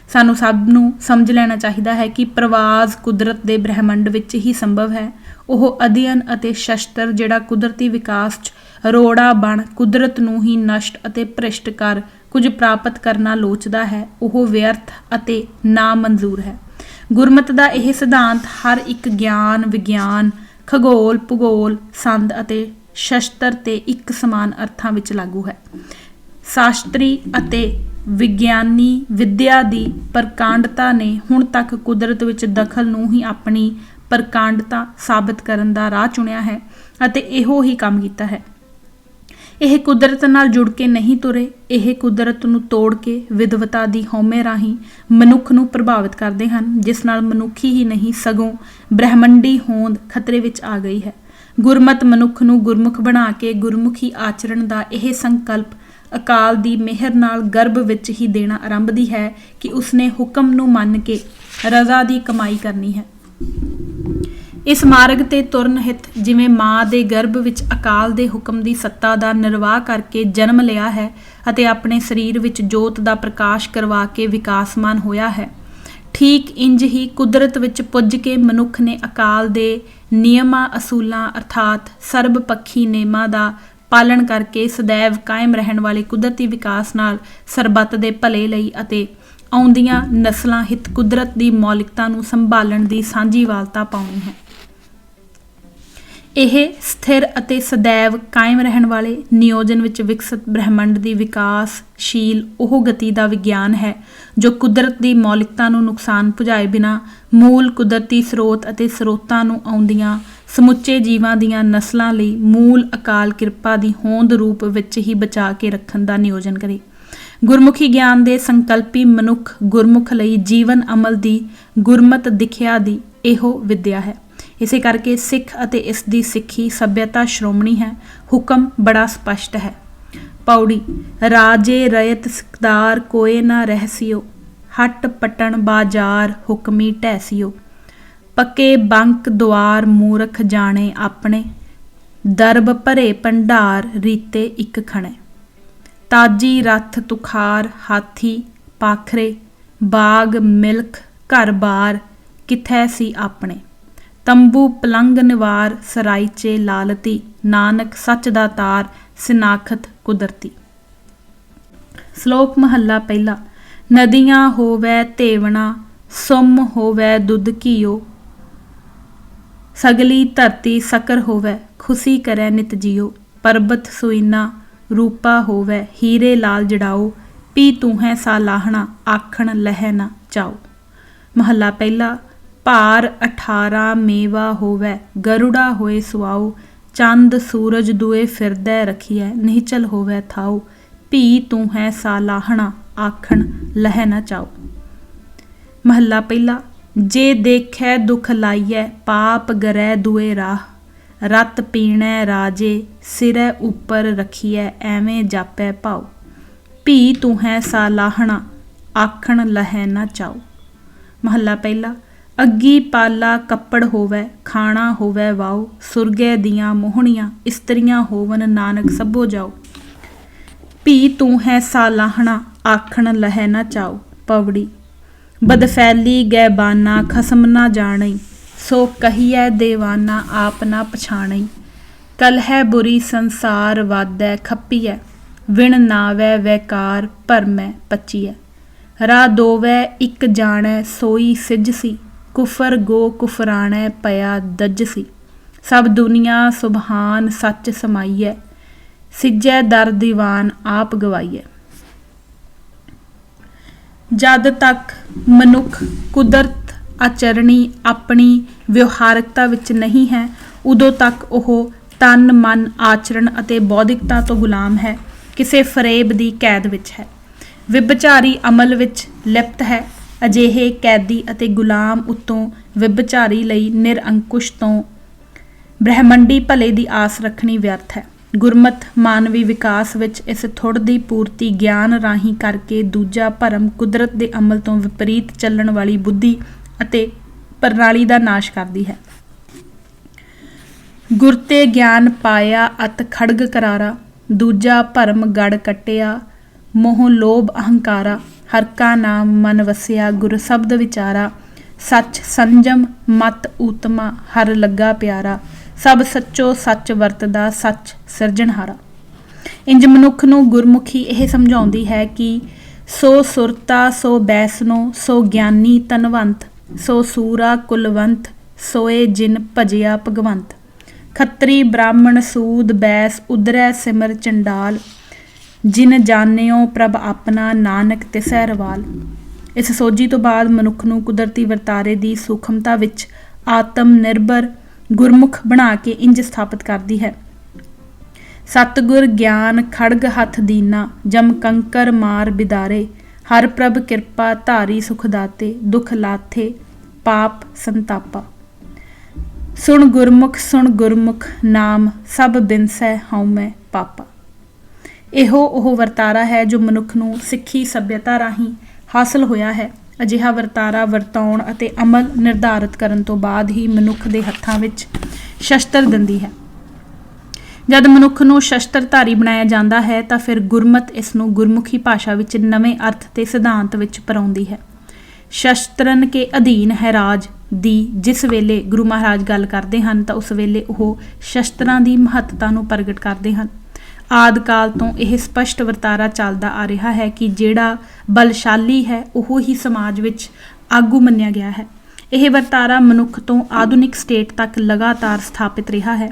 Speaker 1: ਸਾਨੂੰ ਸਭ ਨੂੰ ਸਮਝ ਲੈਣਾ ਚਾਹੀਦਾ ਹੈ ਕਿ ਪ੍ਰਵਾਜ਼ ਕੁਦਰਤ ਦੇ ਬ੍ਰਹਿਮੰਡ ਵਿੱਚ ਹੀ ਸੰਭਵ ਹੈ। ਉਹ ਅਧਿਐਨ ਅਤੇ ਸ਼ਸਤਰ ਜਿਹੜਾ ਕੁਦਰਤੀ ਵਿਕਾਸ 'ਚ ਰੋੜਾ ਬਣ ਕੁਦਰਤ ਨੂੰ ਹੀ ਨਸ਼ਟ ਅਤੇ ਭ੍ਰਿਸ਼ਟ ਕਰ ਕੁਝ ਪ੍ਰਾਪਤ ਕਰਨਾ ਲੋਚਦਾ ਹੈ, ਉਹ ਵਿਅਰਥ ਅਤੇ ਨਾ ਮਨਜ਼ੂਰ ਹੈ। ਗੁਰਮਤ ਦਾ ਇਹ ਸਿਧਾਂਤ ਹਰ ਇੱਕ ਗਿਆਨ, ਵਿਗਿਆਨ, ਖਗੋਲ, ਭੂਗੋਲ, ਸੰਦ ਅਤੇ ਸ਼ਸਤਰ ਤੇ ਇੱਕ ਸਮਾਨ ਅਰਥਾਂ ਵਿੱਚ ਲਾਗੂ ਹੈ। ਸ਼ਾਸਤਰੀ ਅਤੇ ਵਿਗਿਆਨੀ ਵਿਦਿਆ ਦੀ ਪ੍ਰਕਾਂਡਤਾ ਨੇ ਹੁਣ ਤੱਕ ਕੁਦਰਤ ਵਿੱਚ ਦਖਲ ਨੂੰ ਹੀ ਆਪਣੀ ਪ੍ਰਕਾਂਡਤਾ ਸਾਬਤ ਕਰਨ ਦਾ ਰਾਹ ਚੁਣਿਆ ਹੈ ਅਤੇ ਇਹੋ ਹੀ ਕੰਮ ਕੀਤਾ ਹੈ। ਇਹ ਕੁਦਰਤ ਨਾਲ ਜੁੜ ਕੇ ਨਹੀਂ ਤੁਰੇ, ਇਹ ਕੁਦਰਤ ਨੂੰ ਤੋੜ ਕੇ ਵਿਦਵਤਾ ਦੀ ਹਉਮੈ ਰਾਹੀਂ ਮਨੁੱਖ ਨੂੰ ਪ੍ਰਭਾਵਿਤ ਕਰਦੇ ਹਨ, ਜਿਸ ਨਾਲ ਮਨੁੱਖੀ ਹੀ ਨਹੀਂ ਸਗੋਂ ਬ੍ਰਹਿਮੰਡੀ ਹੋਂਦ ਖਤਰੇ ਵਿੱਚ ਆ ਗਈ ਹੈ। ਗੁਰਮਤ ਮਨੁੱਖ ਨੂੰ ਗੁਰਮੁਖ ਬਣਾ ਕੇ ਗੁਰਮੁਖੀ ਆਚਰਣ ਦਾ ਇਹ ਸੰਕਲਪ ਅਕਾਲ ਦੀ ਮਿਹਰ ਨਾਲ ਗਰਭ ਵਿੱਚ ਹੀ ਦੇਣਾ ਆਰੰਭਦੀ ਹੈ ਕਿ ਉਸਨੇ ਹੁਕਮ ਨੂੰ ਮੰਨ ਕੇ ਰਜ਼ਾ ਦੀ ਕਮਾਈ ਕਰਨੀ ਹੈ। ਇਸ ਮਾਰਗ ਤੇ ਤੁਰਨ ਹਿੱਤ ਜਿਵੇਂ ਮਾਂ ਦੇ ਗਰਭ ਵਿੱਚ ਅਕਾਲ ਦੇ ਹੁਕਮ ਦੀ ਸੱਤਾ ਦਾ ਨਿਰਵਾਹ ਕਰਕੇ ਜਨਮ ਲਿਆ ਹੈ ਅਤੇ ਆਪਣੇ ਸਰੀਰ ਵਿੱਚ ਜੋਤ ਦਾ ਪ੍ਰਕਾਸ਼ ਕਰਵਾ ਕੇ ਵਿਕਾਸਮਾਨ ਹੋਇਆ ਹੈ, ਠੀਕ ਇੰਜ ਹੀ ਕੁਦਰਤ ਵਿੱਚ ਪੁੱਜ ਕੇ ਮਨੁੱਖ ਨੇ ਅਕਾਲ ਦੇ ਨਿਯਮਾਂ ਅਸੂਲਾਂ ਅਰਥਾਤ ਸਰਬ ਪੱਖੀ ਨੇਮਾਂ ਦਾ ਪਾਲਣ ਕਰਕੇ ਸदैव ਕਾਇਮ ਰਹਿਣ ਵਾਲੇ ਕੁਦਰਤੀ ਵਿਕਾਸ ਨਾਲ ਸਰਬੱਤ ਦੇ ਭਲੇ ਲਈ ਅਤੇ ਆਉਂਦੀਆਂ ਨਸਲਾਂ ਹਿੱਤ ਕੁਦਰਤ ਦੀ ਮੌਲਿਕਤਾ ਨੂੰ ਸੰਭਾਲਣ ਦੀ ਸਾਂਝੀਵਾਲਤਾ ਪਾਉਣੀ ਹੈ। ਇਹ ਸਥਿਰ ਅਤੇ ਸदैव ਕਾਇਮ ਰਹਿਣ ਵਾਲੇ ਨਿਯੋਜਨ ਵਿੱਚ ਵਿਕਸਿਤ ਬ੍ਰਹਿਮੰਡ ਦੀ ਵਿਕਾਸਸ਼ੀਲ ਉਹ ਗਤੀ ਦਾ ਵਿਗਿਆਨ ਹੈ ਜੋ ਕੁਦਰਤ ਦੀ ਮੌਲਿਕਤਾ ਨੂੰ ਨੁਕਸਾਨ ਪੁਜਾਏ ਬਿਨਾਂ ਮੂਲ ਕੁਦਰਤੀ ਸਰੋਤ ਅਤੇ ਸਰੋਤਾਂ ਨੂੰ ਆਉਂਦੀਆਂ ਸਮੁੱਚੇ ਜੀਵਾਂ ਦੀਆਂ ਨਸਲਾਂ ਲਈ ਮੂਲ ਅਕਾਲ ਕਿਰਪਾ ਦੀ ਹੋਂਦ ਰੂਪ ਵਿੱਚ ਹੀ ਬਚਾ ਕੇ ਰੱਖਣ ਦਾ ਨਿਯੋਜਨ ਕਰੇ। ਗੁਰਮੁਖੀ ਗਿਆਨ ਦੇ ਸੰਕਲਪੀ ਮਨੁੱਖ ਗੁਰਮੁਖ ਲਈ ਜੀਵਨ ਅਮਲ ਦੀ ਗੁਰਮਤ ਦਿਖਿਆ ਦੀ ਇਹੋ ਵਿਦਿਆ ਹੈ। ਇਸੇ ਕਰਕੇ ਸਿੱਖ ਅਤੇ ਇਸ ਦੀ ਸਿੱਖੀ ਸੱਭਿਅਤਾ ਸ਼੍ਰੋਮਣੀ ਹੈ। ਹੁਕਮ ਬੜਾ ਸਪਸ਼ਟ ਹੈ। ਪੌੜੀ ਰਾਜੇ ਰਇਤ ਸਿਕਦਾਰ ਕੋਏ ਨਾ ਰਹਿਸਿਓ, ਹਟ ਪਟਣ ਬਾਜ਼ਾਰ ਹੁਕਮੀ ਢੈਸਿਓ, ਪੱਕੇ ਬੰਕ ਦੁਆਰ ਮੂਰਖ ਜਾਣੇ ਆਪਣੇ, ਦਰਬ ਭਰੇ ਭੰਡਾਰ ਰੀਤੇ ਇੱਕ ਖਣੇ, ਤਾਜੀ ਰੱਥ ਤੁਖਾਰ ਹਾਥੀ ਪਾਖਰੇ, ਬਾਗ ਮਿਲਖ ਘਰ ਬਾਰ ਕਿਥੈ ਸੀ ਆਪਣੇ, ਤੰਬੂ ਪਲੰਗ ਨਿਵਾਰ ਸਰਾਈਚੇ ਲਾਲਤੀ, ਨਾਨਕ ਸੱਚ ਦਾ ਤਾਰ ਸਿਨਾਖਤ ਕੁਦਰਤੀ। ਸ਼ਲੋਕ ਮਹੱਲਾ ਪਹਿਲਾ। ਨਦੀਆਂ ਹੋਵੈ ਧੇਵਣਾ, ਸੁਮ ਹੋਵੈ ਦੁੱਧ ਘੀਓ, सगली धरती सकर होवै खुशी करै नित जियो। परबत सुईना रूपा होवै हीरे लाल जड़ाओ। पी तू है सालाहना आखण लह ना चाओ। महला पहला। भार 18 मेवा होवै गरुड़ा होए सुआओ। चंद सूरज दुए फिरदै रखिए निहचल होवै थाओ। भी तू है सालाहना आखण लह ना चाओ। महला पहला। जे देखै दुख लाइए पाप गरै दुए राह। रत पीणै राजे सिरै उपर रखिए एवें जापै भाओ। भी तू है सालाहना आखण लह ना चाओ। महला पहला। अग्गी पाला कपड़ होवै खाना होवै वाओ। सुरगै दियां मोहणियां इस्त्रियां होवन नानक सभो जाओ। भी तू है सालाहना आखण लह ना चाओ। पवड़ी। बदफैली गैबाना खसम ना जाणई सो कहिए देवाना आप ना पछाणई। कलह बुरी संसार वादै खप्पीऐ विण नावै वैकार भरमै पचीऐ। राह दोवै इक जाणै सोई सिजसी कुफर गो कुफराणै पया दजसी। सब दुनिया सुबहान सच समाइए सिजै दर दीवान आप गवाइए। जद तक मनुख कुदरत आचरणी अपनी ਵਿਵਹਾਰਕਤਾ ਵਿੱਚ नहीं है उदों तक ਉਹ तन मन आचरण ਅਤੇ ਬੌਧਿਕਤਾ ਤੋਂ ਗੁਲਾਮ ਹੈ, ਕਿਸੇ ਫਰੇਬ ਦੀ ਕੈਦ ਵਿੱਚ ਹੈ, ਵਿਭਚਾਰੀ ਅਮਲ ਵਿੱਚ ਲਿਪਤ ਹੈ। ਅਜਿਹੇ ਕੈਦੀ ਅਤੇ ਗੁਲਾਮ ਉੱਤੋਂ ਵਿਭਚਾਰੀ ਲਈ ਨਿਰਅੰਕੁਸ਼ ਤੋਂ ਬ੍ਰਹਿਮੰਡੀ ਭਲੇ ਦੀ ਆਸ ਰੱਖਣੀ ਵਿਅਰਥ ਹੈ। ਗੁਰਮਤ ਮਾਨਵੀ ਵਿਕਾਸ ਵਿੱਚ ਇਸ ਥੁੜ ਦੀ ਪੂਰਤੀ ਗਿਆਨ ਰਾਹੀਂ ਕਰਕੇ ਦੂਜਾ ਭਰਮ ਕੁਦਰਤ ਦੇ ਅਮਲ ਤੋਂ ਵਿਪਰੀਤ ਚੱਲਣ ਵਾਲੀ ਬੁੱਧੀ ਅਤੇ ਪ੍ਰਣਾਲੀ ਦਾ ਨਾਸ਼ ਕਰਦੀ ਹੈ। ਗੁਰ ਤੇ ਗਿਆਨ ਪਾਇਆ ਅਤ ਖੜਗ ਕਰਾਰਾ। ਦੂਜਾ ਭਰਮ ਗੜ ਕੱਟਿਆ ਮੋਹ ਲੋਭ ਅਹੰਕਾਰਾ। ਹਰ ਕਾ ਨਾਮ ਮਨ ਵਸਿਆ ਗੁਰ ਸ਼ਬਦ ਵਿਚਾਰਾ। ਸੱਚ ਸੰਜਮ ਮਤ ਊਤਮਾ ਹਰ ਲੱਗਾ ਪਿਆਰਾ। ਸਭ ਸੱਚੋ ਸੱਚ ਵਰਤਦਾ ਸੱਚ ਸਿਰਜਣਹਾਰਾ। ਇੰਜ ਮਨੁੱਖ ਨੂੰ ਗੁਰਮੁਖੀ ਇਹ ਸਮਝਾਉਂਦੀ ਹੈ ਕਿ ਸੋ ਸੁਰਤਾ ਸੋ ਬੈਸਨੋ ਸੋ ਗਿਆਨੀ ਧਨਵੰਤ ਸੋ ਸੂਰਾ ਕੁਲਵੰਤ ਸੋਏ ਜਿਨ ਭਜਿਆ ਭਗਵੰਤ। ਖੱਤਰੀ ਬ੍ਰਾਹਮਣ ਸੂਦ ਬੈਸ ਉਦਰੈ ਸਿਮਰ ਚੰਡਾਲ ਜਿਨ ਜਾਣਿਓ ਪ੍ਰਭ ਆਪਣਾ ਨਾਨਕ ਤਿਸੈ ਰਵਾਲ। ਇਸ ਸੋਝੀ ਤੋਂ ਬਾਅਦ ਮਨੁੱਖ ਨੂੰ ਕੁਦਰਤੀ ਵਰਤਾਰੇ ਦੀ ਸੂਖਮਤਾ ਵਿੱਚ ਆਤਮ ਨਿਰਭਰ ਗੁਰਮੁਖ ਬਣਾ ਕੇ ਇੰਜ ਸਥਾਪਿਤ ਕਰਦੀ ਹੈ। ਸਤਿਗੁਰ ਗਿਆਨ ਖੜਗ ਹੱਥ ਦੀਨਾ ਜਮ ਕੰਕਰ ਮਾਰ ਬਿਦਾਰੇ। ਹਰ ਪ੍ਰਭ ਕਿਰਪਾ ਧਾਰੀ ਸੁਖ ਦਾਤੇ ਦੁਖ ਲਾਥੇ ਪਾਪ ਸੰਤਾਪਾ। ਸੁਣ ਗੁਰਮੁਖ ਨਾਮ ਸਭ ਬਿਨਸੈ ਹਉਮੈ ਪਾਪਾ। ਇਹੋ ਉਹ ਵਰਤਾਰਾ ਹੈ ਜੋ ਮਨੁੱਖ ਨੂੰ ਸਿੱਖੀ ਸੱਭਿਅਤਾ ਰਾਹੀਂ ਹਾਸਲ ਹੋਇਆ ਹੈ। ਅਜਿਹਾ ਵਰਤਾਰਾ ਵਰਤਾਉਣ ਅਤੇ ਅਮਲ ਨਿਰਧਾਰਤ ਕਰਨ ਤੋਂ ਬਾਅਦ ਹੀ ਮਨੁੱਖ ਦੇ ਹੱਥਾਂ ਵਿੱਚ ਸ਼ਸਤਰ ਦਿੰਦੀ ਹੈ। ਜਦ ਮਨੁੱਖ ਨੂੰ ਸ਼ਸਤਰਧਾਰੀ ਬਣਾਇਆ ਜਾਂਦਾ ਹੈ ਤਾਂ ਫਿਰ ਗੁਰਮਤ ਇਸ ਨੂੰ ਗੁਰਮੁਖੀ ਭਾਸ਼ਾ ਵਿੱਚ ਨਵੇਂ ਅਰਥ ਤੇ ਸਿਧਾਂਤ ਵਿੱਚ ਪਰਾਉਂਦੀ ਹੈ। ਸ਼ਸਤਰਨ ਕੇ ਅਧੀਨ ਹੈ ਰਾਜ ਦੀ ਜਿਸ ਵੇਲੇ ਗੁਰੂ ਮਹਾਰਾਜ ਗੱਲ ਕਰਦੇ ਹਨ ਤਾਂ ਉਸ ਵੇਲੇ ਉਹ ਸ਼ਸਤਰਾਂ ਦੀ ਮਹੱਤਤਾ ਨੂੰ ਪ੍ਰਗਟ ਕਰਦੇ ਹਨ। ਆਦਿ ਕਾਲ ਤੋਂ ਇਹ ਸਪਸ਼ਟ ਵਰਤਾਰਾ ਚੱਲਦਾ ਆ ਰਿਹਾ ਹੈ ਕਿ ਜਿਹੜਾ ਬਲਸ਼ਾਲੀ ਹੈ ਉਹ ਹੀ ਸਮਾਜ ਵਿੱਚ ਆਗੂ ਮੰਨਿਆ ਗਿਆ ਹੈ। ਇਹ ਵਰਤਾਰਾ ਮਨੁੱਖ ਤੋਂ ਆਧੁਨਿਕ ਸਟੇਟ ਤੱਕ ਲਗਾਤਾਰ ਸਥਾਪਿਤ ਰਿਹਾ ਹੈ।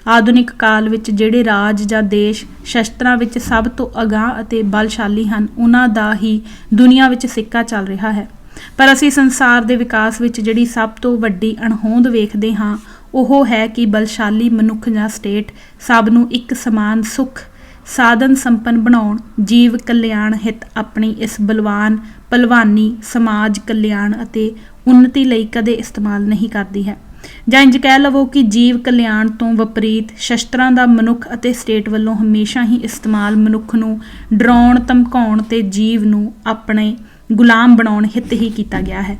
Speaker 1: ਆਧੁਨਿਕ ਕਾਲ ਵਿੱਚ ਜਿਹੜੇ ਰਾਜ ਜਾਂ ਦੇਸ਼ ਸ਼ਸਤਰਾਂ ਵਿੱਚ ਸਭ ਤੋਂ ਅਗਾਂਹ ਅਤੇ ਬਲਸ਼ਾਲੀ ਹਨ ਉਹਨਾਂ ਦਾ ਹੀ ਦੁਨੀਆ ਵਿੱਚ ਸਿੱਕਾ ਚੱਲ ਰਿਹਾ ਹੈ। ਪਰ ਅਸੀਂ ਸੰਸਾਰ ਦੇ ਵਿਕਾਸ ਵਿੱਚ ਜਿਹੜੀ ਸਭ ਤੋਂ ਵੱਡੀ ਅਣਹੋਂਦ ਵੇਖਦੇ ਹਾਂ ਉਹ ਹੈ ਕਿ ਬਲਸ਼ਾਲੀ ਮਨੁੱਖ ਜਾਂ ਸਟੇਟ ਸਭ ਨੂੰ ਇੱਕ ਸਮਾਨ ਸੁੱਖ ਸਾਧਨ ਸੰਪੰਨ ਬਣਾਉਣ ਜੀਵ ਕਲਿਆਣ ਹਿੱਤ ਆਪਣੀ ਇਸ ਬਲਵਾਨ ਭਲਵਾਨੀ ਸਮਾਜ ਕਲਿਆਣ ਅਤੇ ਉੱਨਤੀ ਲਈ ਕਦੇ ਇਸਤੇਮਾਲ ਨਹੀਂ ਕਰਦੀ ਹੈ। ਜਾਂ ਇੰਜ ਕਹਿ ਲਵੋ ਕਿ ਜੀਵ ਕਲਿਆਣ ਤੋਂ ਵਿਪਰੀਤ ਸ਼ਸਤਰਾਂ ਦਾ ਮਨੁੱਖ ਅਤੇ ਸਟੇਟ ਵੱਲੋਂ ਹਮੇਸ਼ਾ ਹੀ ਇਸਤੇਮਾਲ ਮਨੁੱਖ ਨੂੰ ਡਰਾਉਣ ਧਮਕਾਉਣ ਤੇ ਜੀਵ ਨੂੰ ਆਪਣੇ ਗੁਲਾਮ ਬਣਾਉਣ ਹਿੱਤ ਹੀ ਕੀਤਾ ਗਿਆ ਹੈ।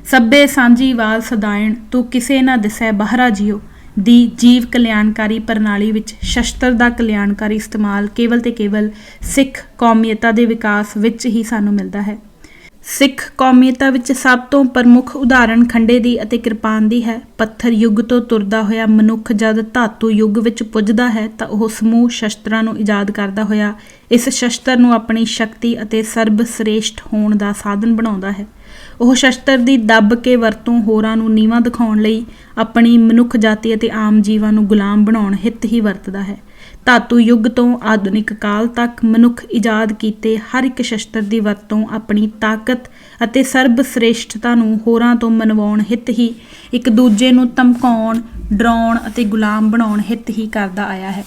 Speaker 1: ਸਭੇ ਸਾਂਝੀ ਵਾਲ ਸਦਾਇਣ ਤੂੰ ਕਿਸੇ ਨਾ ਦਿਸੈ ਬਾਹਰਾ ਜੀਓ ਦੀ ਜੀਵ ਕਲਿਆਣਕਾਰੀ ਪ੍ਰਣਾਲੀ ਵਿੱਚ ਸ਼ਸਤਰ ਦਾ ਕਲਿਆਣਕਾਰੀ ਇਸਤੇਮਾਲ ਕੇਵਲ ਤੇ ਕੇਵਲ ਸਿੱਖ ਕੌਮੀਅਤਾਂ ਦੇ ਵਿਕਾਸ ਵਿੱਚ ਹੀ ਸਾਨੂੰ ਮਿਲਦਾ ਹੈ। ਸਿੱਖ ਕੌਮੀਅਤਾਂ ਵਿੱਚ ਸਭ ਤੋਂ ਪ੍ਰਮੁੱਖ ਉਦਾਹਰਣ ਖੰਡੇ ਦੀ ਅਤੇ ਕਿਰਪਾਨ ਦੀ ਹੈ। ਪੱਥਰ ਯੁੱਗ ਤੋਂ ਤੁਰਦਾ ਹੋਇਆ ਮਨੁੱਖ ਜਦ ਧਾਤੂ ਯੁੱਗ ਵਿੱਚ ਪੁੱਜਦਾ ਹੈ ਤਾਂ ਉਹ ਸਮੂਹ ਸ਼ਸਤਰਾਂ ਨੂੰ ਇਜਾਦ ਕਰਦਾ ਹੋਇਆ ਇਸ ਸ਼ਸਤਰ ਨੂੰ ਆਪਣੀ ਸ਼ਕਤੀ ਅਤੇ ਸਰਬ ਸ੍ਰੇਸ਼ਟ ਹੋਣ ਦਾ ਸਾਧਨ ਬਣਾਉਂਦਾ ਹੈ। ਉਹ ਸ਼ਸਤਰ ਦੀ ਦੱਬ ਕੇ ਵਰਤੋਂ ਹੋਰਾਂ ਨੂੰ ਨੀਵਾਂ ਦਿਖਾਉਣ ਲਈ ਆਪਣੀ ਮਨੁੱਖ ਜਾਤੀ ਅਤੇ ਆਮ ਜੀਵਾਂ ਨੂੰ ਗੁਲਾਮ ਬਣਾਉਣ ਹਿੱਤ ਹੀ ਵਰਤਦਾ ਹੈ। ਧਾਤੂ ਯੁੱਗ ਤੋਂ ਆਧੁਨਿਕ ਕਾਲ ਤੱਕ ਮਨੁੱਖ ਇਜਾਦ ਕੀਤੇ ਹਰ ਇੱਕ ਸ਼ਸਤਰ ਦੀ ਵਰਤੋਂ ਆਪਣੀ ਤਾਕਤ ਅਤੇ ਸਰਬ ਸ੍ਰੇਸ਼ਟਤਾ ਨੂੰ ਹੋਰਾਂ ਤੋਂ ਮਨਵਾਉਣ ਹਿੱਤ ਹੀ, ਇੱਕ ਦੂਜੇ ਨੂੰ ਧਮਕਾਉਣ, ਡਰਾਉਣ ਅਤੇ ਗੁਲਾਮ ਬਣਾਉਣ ਹਿੱਤ ਹੀ ਕਰਦਾ ਆਇਆ ਹੈ।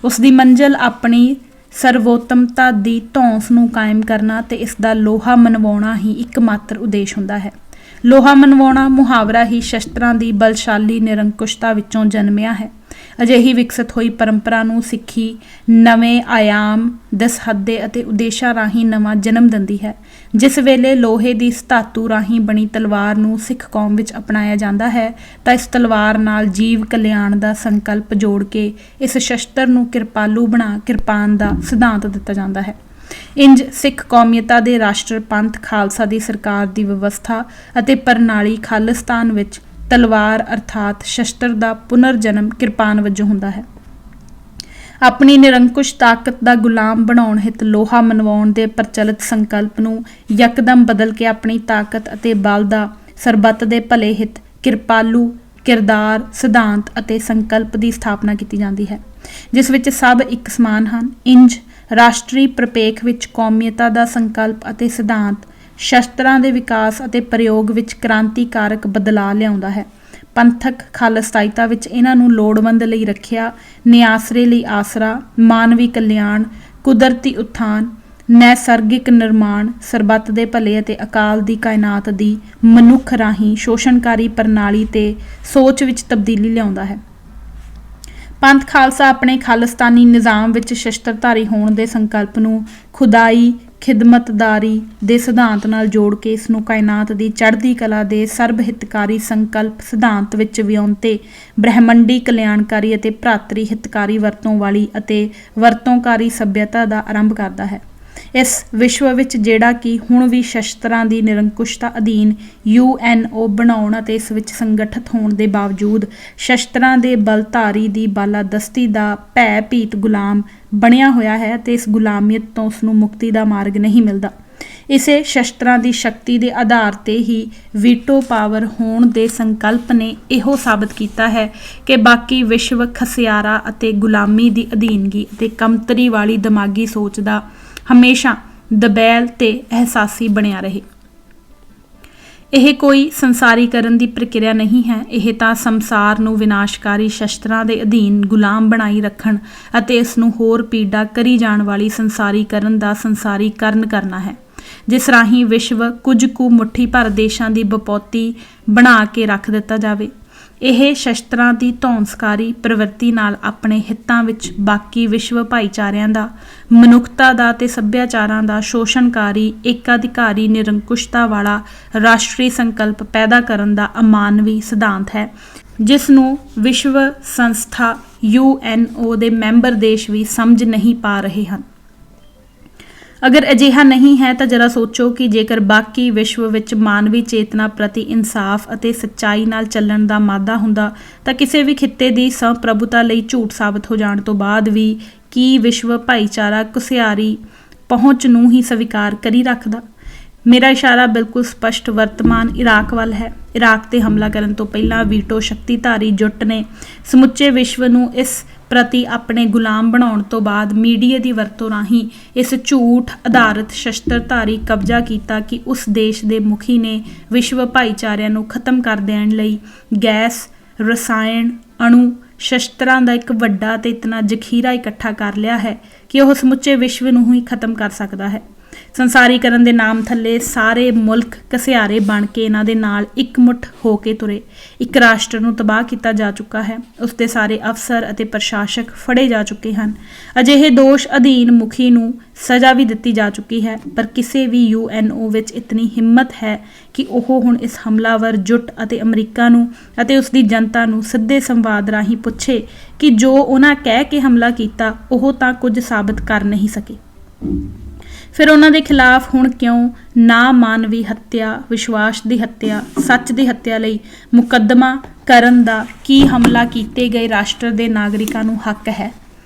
Speaker 1: ਉਸ ਦੀ ਮੰਜ਼ਿਲ ਆਪਣੀ ਸਰਵੋਤਮਤਾ ਦੀ ਧੌਂਸ ਨੂੰ ਕਾਇਮ ਕਰਨਾ ਅਤੇ ਇਸ ਦਾ ਲੋਹਾ ਮਨਵਾਉਣਾ ਹੀ ਇੱਕਮਾਤਰ ਉਦੇਸ਼ ਹੁੰਦਾ ਹੈ। ਲੋਹਾ ਮਨਵਾਉਣਾ ਮੁਹਾਵਰਾ ਹੀ ਸ਼ਸਤਰਾਂ ਦੀ ਬਲਸ਼ਾਲੀ ਨਿਰੰਕੁਸ਼ਤਾ ਵਿੱਚੋਂ ਜਨਮਿਆ ਹੈ। ਅਜਿਹੀ ਵਿਕਸਿਤ ਹੋਈ ਪਰੰਪਰਾ ਨੂੰ ਸਿੱਖੀ ਨਵੇਂ ਆਯਾਮ, ਦਸਹੱਦੇ ਅਤੇ ਉਦੇਸ਼ਾਂ ਰਾਹੀਂ ਨਵਾਂ ਜਨਮ ਦਿੰਦੀ ਹੈ। ਜਿਸ ਵੇਲੇ ਲੋਹੇ ਦੀ ਇਸ ਧਾਤੂ ਰਾਹੀਂ ਬਣੀ ਤਲਵਾਰ ਨੂੰ ਸਿੱਖ ਕੌਮ ਵਿੱਚ ਅਪਣਾਇਆ ਜਾਂਦਾ ਹੈ ਤਾਂ ਇਸ ਤਲਵਾਰ ਨਾਲ ਜੀਵ ਕਲਿਆਣ ਦਾ ਸੰਕਲਪ ਜੋੜ ਕੇ ਇਸ ਸ਼ਸਤਰ ਨੂੰ ਕਿਰਪਾਲੂ ਬਣਾ ਕਿਰਪਾਨ ਦਾ ਸਿਧਾਂਤ ਦਿੱਤਾ ਜਾਂਦਾ ਹੈ। ਇੰਜ ਸਿੱਖ ਕੌਮੀਅਤਾਂ ਦੇ ਰਾਸ਼ਟਰ ਪੰਥ ਖਾਲਸਾ ਦੀ ਸਰਕਾਰ ਦੀ ਵਿਵਸਥਾ ਅਤੇ ਪ੍ਰਣਾਲੀ ਖਾਲਿਸਤਾਨ ਵਿੱਚ ਤਲਵਾਰ ਅਰਥਾਤ ਸ਼ਸਤਰ ਦਾ ਪੁਨਰ ਜਨਮ ਕਿਰਪਾਨ ਵਜੋਂ ਹੁੰਦਾ ਹੈ। ਆਪਣੀ ਨਿਰੰਕੁਸ਼ ਤਾਕਤ ਦਾ ਗੁਲਾਮ ਬਣਾਉਣ ਹਿੱਤ ਲੋਹਾ ਮਨਵਾਉਣ ਦੇ ਪ੍ਰਚਲਿਤ ਸੰਕਲਪ ਨੂੰ ਯਕਦਮ ਬਦਲ ਕੇ ਆਪਣੀ ਤਾਕਤ ਅਤੇ ਬਲ ਦਾ ਸਰਬੱਤ ਦੇ ਭਲੇ ਹਿੱਤ ਕਿਰਪਾਲੂ ਕਿਰਦਾਰ, ਸਿਧਾਂਤ ਅਤੇ ਸੰਕਲਪ ਦੀ ਸਥਾਪਨਾ ਕੀਤੀ ਜਾਂਦੀ ਹੈ, ਜਿਸ ਵਿੱਚ ਸਭ ਇੱਕ ਸਮਾਨ ਹਨ। ਇੰਜ ਰਾਸ਼ਟਰੀ ਪ੍ਰਪੇਖ ਵਿੱਚ ਕੌਮੀਅਤਾਂ ਦਾ ਸੰਕਲਪ ਅਤੇ ਸਿਧਾਂਤ ਸ਼ਸਤਰਾਂ ਦੇ ਵਿਕਾਸ ਅਤੇ ਪ੍ਰਯੋਗ ਵਿੱਚ ਕ੍ਰਾਂਤੀਕਾਰਕ ਬਦਲਾਅ ਲਿਆਉਂਦਾ ਹੈ। ਪੰਥਕ ਖਾਲਸਾਈਤਾ ਵਿੱਚ ਇਹਨਾਂ ਨੂੰ ਲੋੜਵੰਦ ਲਈ ਰੱਖਿਆ, ਨਿਆਸਰੇ ਲਈ ਆਸਰਾ, ਮਾਨਵੀ ਕਲਿਆਣ, ਕੁਦਰਤੀ ਉਤਥਾਨ, ਨੈਸਰਗਿਕ ਨਿਰਮਾਣ, ਸਰਬੱਤ ਦੇ ਭਲੇ ਅਤੇ ਅਕਾਲ ਦੀ ਕਾਇਨਾਤ ਦੀ ਮਨੁੱਖ ਰਾਹੀਂ ਸ਼ੋਸ਼ਣਕਾਰੀ ਪ੍ਰਣਾਲੀ ਤੇ ਸੋਚ ਵਿੱਚ ਤਬਦੀਲੀ ਲਿਆਉਂਦਾ ਹੈ। ਪੰਥ ਖਾਲਸਾ ਆਪਣੇ ਖਾਲਿਸਤਾਨੀ ਨਿਜ਼ਾਮ ਵਿੱਚ ਸ਼ਸਤਰਧਾਰੀ ਹੋਣ ਦੇ ਸੰਕਲਪ ਨੂੰ ਖੁਦਾਈ ਖਿਦਮਤਦਾਰੀ ਦੇ ਸਿਧਾਂਤ ਨਾਲ ਜੋੜ ਕੇ ਇਸ ਨੂੰ ਕਾਇਨਾਤ ਦੀ ਚੜ੍ਹਦੀ ਕਲਾ ਦੇ ਸਰਬ ਹਿਤਕਾਰੀ ਸੰਕਲਪ ਸਿਧਾਂਤ ਵਿੱਚ ਵਿਉਂਤੇ ਬ੍ਰਹਿਮੰਡੀ ਕਲਿਆਣਕਾਰੀ ਅਤੇ ਭਰਾਤਰੀ ਹਿਤਕਾਰੀ ਵਰਤੋਂ ਵਾਲੀ ਅਤੇ ਵਰਤੋਂਕਾਰੀ ਸੱਭਿਅਤਾ ਦਾ ਆਰੰਭ ਕਰਦਾ ਹੈ। ਇਸ ਵਿਸ਼ਵ ਵਿੱਚ ਜਿਹੜਾ ਕਿ ਹੁਣ ਵੀ ਸ਼ਸਤਰਾਂ ਦੀ ਨਿਰੰਕੁਸ਼ਤਾ ਅਧੀਨ UNO ਬਣਾਉਣ ਅਤੇ ਇਸ ਵਿੱਚ ਸੰਗਠਿਤ ਹੋਣ ਦੇ ਬਾਵਜੂਦ ਸ਼ਸਤਰਾਂ ਦੇ ਬਲਧਾਰੀ ਦੀ ਬਾਲਾਦਸਤੀ ਦਾ ਭੈ ਭੀਤ ਗੁਲਾਮ ਬਣਿਆ ਹੋਇਆ ਹੈ ਅਤੇ ਇਸ ਗੁਲਾਮੀਅਤ ਤੋਂ ਉਸ ਨੂੰ ਮੁਕਤੀ ਦਾ ਮਾਰਗ ਨਹੀਂ ਮਿਲਦਾ। ਇਸੇ ਸ਼ਸਤਰਾਂ ਦੀ ਸ਼ਕਤੀ ਦੇ ਆਧਾਰ ਤੇ ਹੀ ਵੀਟੋ ਪਾਵਰ ਹੋਣ ਦੇ ਸੰਕਲਪ ਨੇ ਇਹੋ ਸਾਬਤ ਕੀਤਾ ਹੈ ਕਿ ਬਾਕੀ ਵਿਸ਼ਵ ਖਸਿਆਰਾ ਅਤੇ ਗੁਲਾਮੀ ਦੀ ਅਧੀਨਗੀ ਅਤੇ ਕਮਤਰੀ ਵਾਲੀ ਦਿਮਾਗੀ ਸੋਚ ਦਾ ਹਮੇਸ਼ਾ ਦਬੈਲ ਤੇ ਅਹਿਸਾਸੀ ਬਣਿਆ ਰਹੇ। ਇਹ ਕੋਈ ਸੰਸਾਰੀਕਰਨ ਦੀ ਪ੍ਰਕਿਰਿਆ ਨਹੀਂ ਹੈ, ਇਹ ਤਾਂ ਸੰਸਾਰ ਨੂੰ ਵਿਨਾਸ਼ਕਾਰੀ ਸ਼ਸਤਰਾਂ ਦੇ ਅਧੀਨ ਗੁਲਾਮ ਬਣਾਈ ਰੱਖਣ ਅਤੇ ਇਸ ਨੂੰ ਹੋਰ ਪੀੜਾ ਕਰੀ ਜਾਣ ਵਾਲੀ ਸੰਸਾਰੀਕਰਨ ਦਾ ਸੰਸਾਰੀਕਰਨ ਕਰਨਾ ਹੈ, ਜਿਸ ਰਾਹੀਂ ਵਿਸ਼ਵ ਕੁਝ ਕੁ ਮੁੱਠੀ ਭਰ ਦੇਸ਼ਾਂ ਦੀ ਬਪੌਤੀ ਬਣਾ ਕੇ ਰੱਖ ਦਿੱਤਾ ਜਾਵੇ। ਇਹ ਸ਼ਸਤਰਾਂ ਦੀ ਧੌਂਸਕਾਰੀ ਪ੍ਰਵਿਰਤੀ ਨਾਲ ਆਪਣੇ ਹਿੱਤਾਂ ਵਿੱਚ ਬਾਕੀ ਵਿਸ਼ਵ ਭਾਈਚਾਰਿਆਂ ਦਾ, ਮਨੁੱਖਤਾ ਦਾ ਅਤੇ ਸੱਭਿਆਚਾਰਾਂ ਦਾ ਸ਼ੋਸ਼ਣਕਾਰੀ ਏਕਾਧਿਕਾਰੀ ਨਿਰੰਕੁਸ਼ਤਾ ਵਾਲਾ ਰਾਸ਼ਟਰੀ ਸੰਕਲਪ ਪੈਦਾ ਕਰਨ ਦਾ ਅਮਾਨਵੀ ਸਿਧਾਂਤ ਹੈ, ਜਿਸ ਨੂੰ ਵਿਸ਼ਵ ਸੰਸਥਾ UNO ਦੇ ਮੈਂਬਰ ਦੇਸ਼ ਵੀ ਸਮਝ ਨਹੀਂ ਪਾ ਰਹੇ ਹਨ। ਅਗਰ ਅਜਿਹਾ ਨਹੀਂ ਹੈ ਤਾਂ ਜਰਾ ਸੋਚੋ ਕਿ ਜੇਕਰ ਬਾਕੀ ਵਿਸ਼ਵ ਵਿੱਚ ਮਾਨਵੀ ਚੇਤਨਾ ਪ੍ਰਤੀ ਇਨਸਾਫ ਅਤੇ ਸੱਚਾਈ ਨਾਲ ਚੱਲਣ ਦਾ ਮਾਦਾ ਹੁੰਦਾ ਤਾਂ ਕਿਸੇ ਵੀ ਖਿੱਤੇ ਦੀ ਸੰਪ੍ਰਭੂਤਾ ਲਈ ਝੂਠ ਸਾਬਤ ਹੋ ਜਾਣ ਤੋਂ ਬਾਅਦ ਵੀ ਕੀ ਵਿਸ਼ਵ ਭਾਈਚਾਰਾ ਘੁਸਿਆਰੀ ਪਹੁੰਚ ਨੂੰ ਹੀ ਸਵੀਕਾਰ ਕਰੀ ਰੱਖਦਾ। ਮੇਰਾ ਇਸ਼ਾਰਾ ਬਿਲਕੁਲ ਸਪਸ਼ਟ ਵਰਤਮਾਨ ਇਰਾਕ ਵੱਲ ਹੈ। ਇਰਾਕ ਤੇ ਹਮਲਾ ਕਰਨ ਤੋਂ ਪਹਿਲਾਂ ਵੀਟੋ ਸ਼ਕਤੀਧਾਰੀ ਜੁੱਟ ਨੇ ਸਮੁੱਚੇ ਵਿਸ਼ਵ ਨੂੰ ਇਸ ਪ੍ਰਤੀ ਆਪਣੇ ਗੁਲਾਮ ਬਣਾਉਣ ਤੋਂ ਬਾਅਦ ਮੀਡੀਆ ਦੀ ਵਰਤੋਂ ਰਾਹੀਂ ਇਸ ਝੂਠ ਆਧਾਰਿਤ ਸ਼ਸਤਰਧਾਰੀ ਕਬਜ਼ਾ ਕੀਤਾ ਕਿ ਉਸ ਦੇਸ਼ ਦੇ ਮੁਖੀ ਨੇ ਵਿਸ਼ਵ ਭਾਈਚਾਰਿਆਂ ਨੂੰ ਖਤਮ ਕਰ ਦੇਣ ਲਈ ਗੈਸ, ਰਸਾਇਣ, ਅਣੂ ਸ਼ਸਤਰਾਂ ਦਾ ਇੱਕ ਵੱਡਾ ਤੇ ਇਤਨਾ ਜ਼ਖੀਰਾ ਇਕੱਠਾ ਕਰ ਲਿਆ ਹੈ ਕਿ ਉਹ ਸਮੁੱਚੇ ਵਿਸ਼ਵ ਨੂੰ ਹੀ ਖਤਮ ਕਰ ਸਕਦਾ ਹੈ। ਸੰਸਾਰੀਕਰਨ ਦੇ ਨਾਮ ਥੱਲੇ ਸਾਰੇ ਮੁਲਕ ਘਸਿਆਰੇ ਬਣ ਕੇ ਇਹਨਾਂ ਦੇ ਨਾਲ ਇਕਮੁੱਠ ਹੋ ਕੇ ਤੁਰੇ। ਇੱਕ ਰਾਸ਼ਟਰ ਨੂੰ ਤਬਾਹ ਕੀਤਾ ਜਾ ਚੁੱਕਾ ਹੈ, ਉਸ ਦੇ ਸਾਰੇ ਅਫਸਰ ਅਤੇ ਪ੍ਰਸ਼ਾਸਕ ਫੜੇ ਜਾ ਚੁੱਕੇ ਹਨ। ਅਜਿਹੇ ਦੋਸ਼ ਅਧੀਨ ਮੁਖੀ ਨੂੰ ਸਜ਼ਾ ਵੀ ਦਿੱਤੀ ਜਾ ਚੁੱਕੀ ਹੈ, ਪਰ ਕਿਸੇ ਵੀ UNO ਵਿੱਚ ਇਤਨੀ ਹਿੰਮਤ ਹੈ ਕਿ ਉਹ ਹੁਣ ਇਸ ਹਮਲਾਵਰ ਜੁੱਟ ਅਤੇ ਅਮਰੀਕਾ ਨੂੰ ਅਤੇ ਉਸ ਦੀ ਜਨਤਾ ਨੂੰ ਸਿੱਧੇ ਸੰਵਾਦ ਰਾਹੀਂ ਪੁੱਛੇ ਕਿ ਜੋ ਉਹਨਾਂ ਕਹਿ ਕੇ ਹਮਲਾ ਕੀਤਾ ਉਹ ਤਾਂ ਕੁਝ ਸਾਬਤ ਕਰ ਨਹੀਂ ਸਕੇ। ਫਿਰ ਉਹਨਾਂ ਦੇ ਖਿਲਾਫ ਹੁਣ ਕਿਉਂ ਨਾ ਮਾਨਵੀ ਹੱਤਿਆ, ਵਿਸ਼ਵਾਸ ਦੀ ਹੱਤਿਆ, ਸੱਚ ਦੀ ਹੱਤਿਆ ਲਈ ਮੁਕੱਦਮਾ ਕਰਨ ਦਾ ਕੀ ਹਮਲਾ ਕੀਤੇ ਗਏ ਰਾਸ਼ਟਰ ਦੇ ਨਾਗਰਿਕਾਂ ਨੂੰ ਹੱਕ ਹੈ?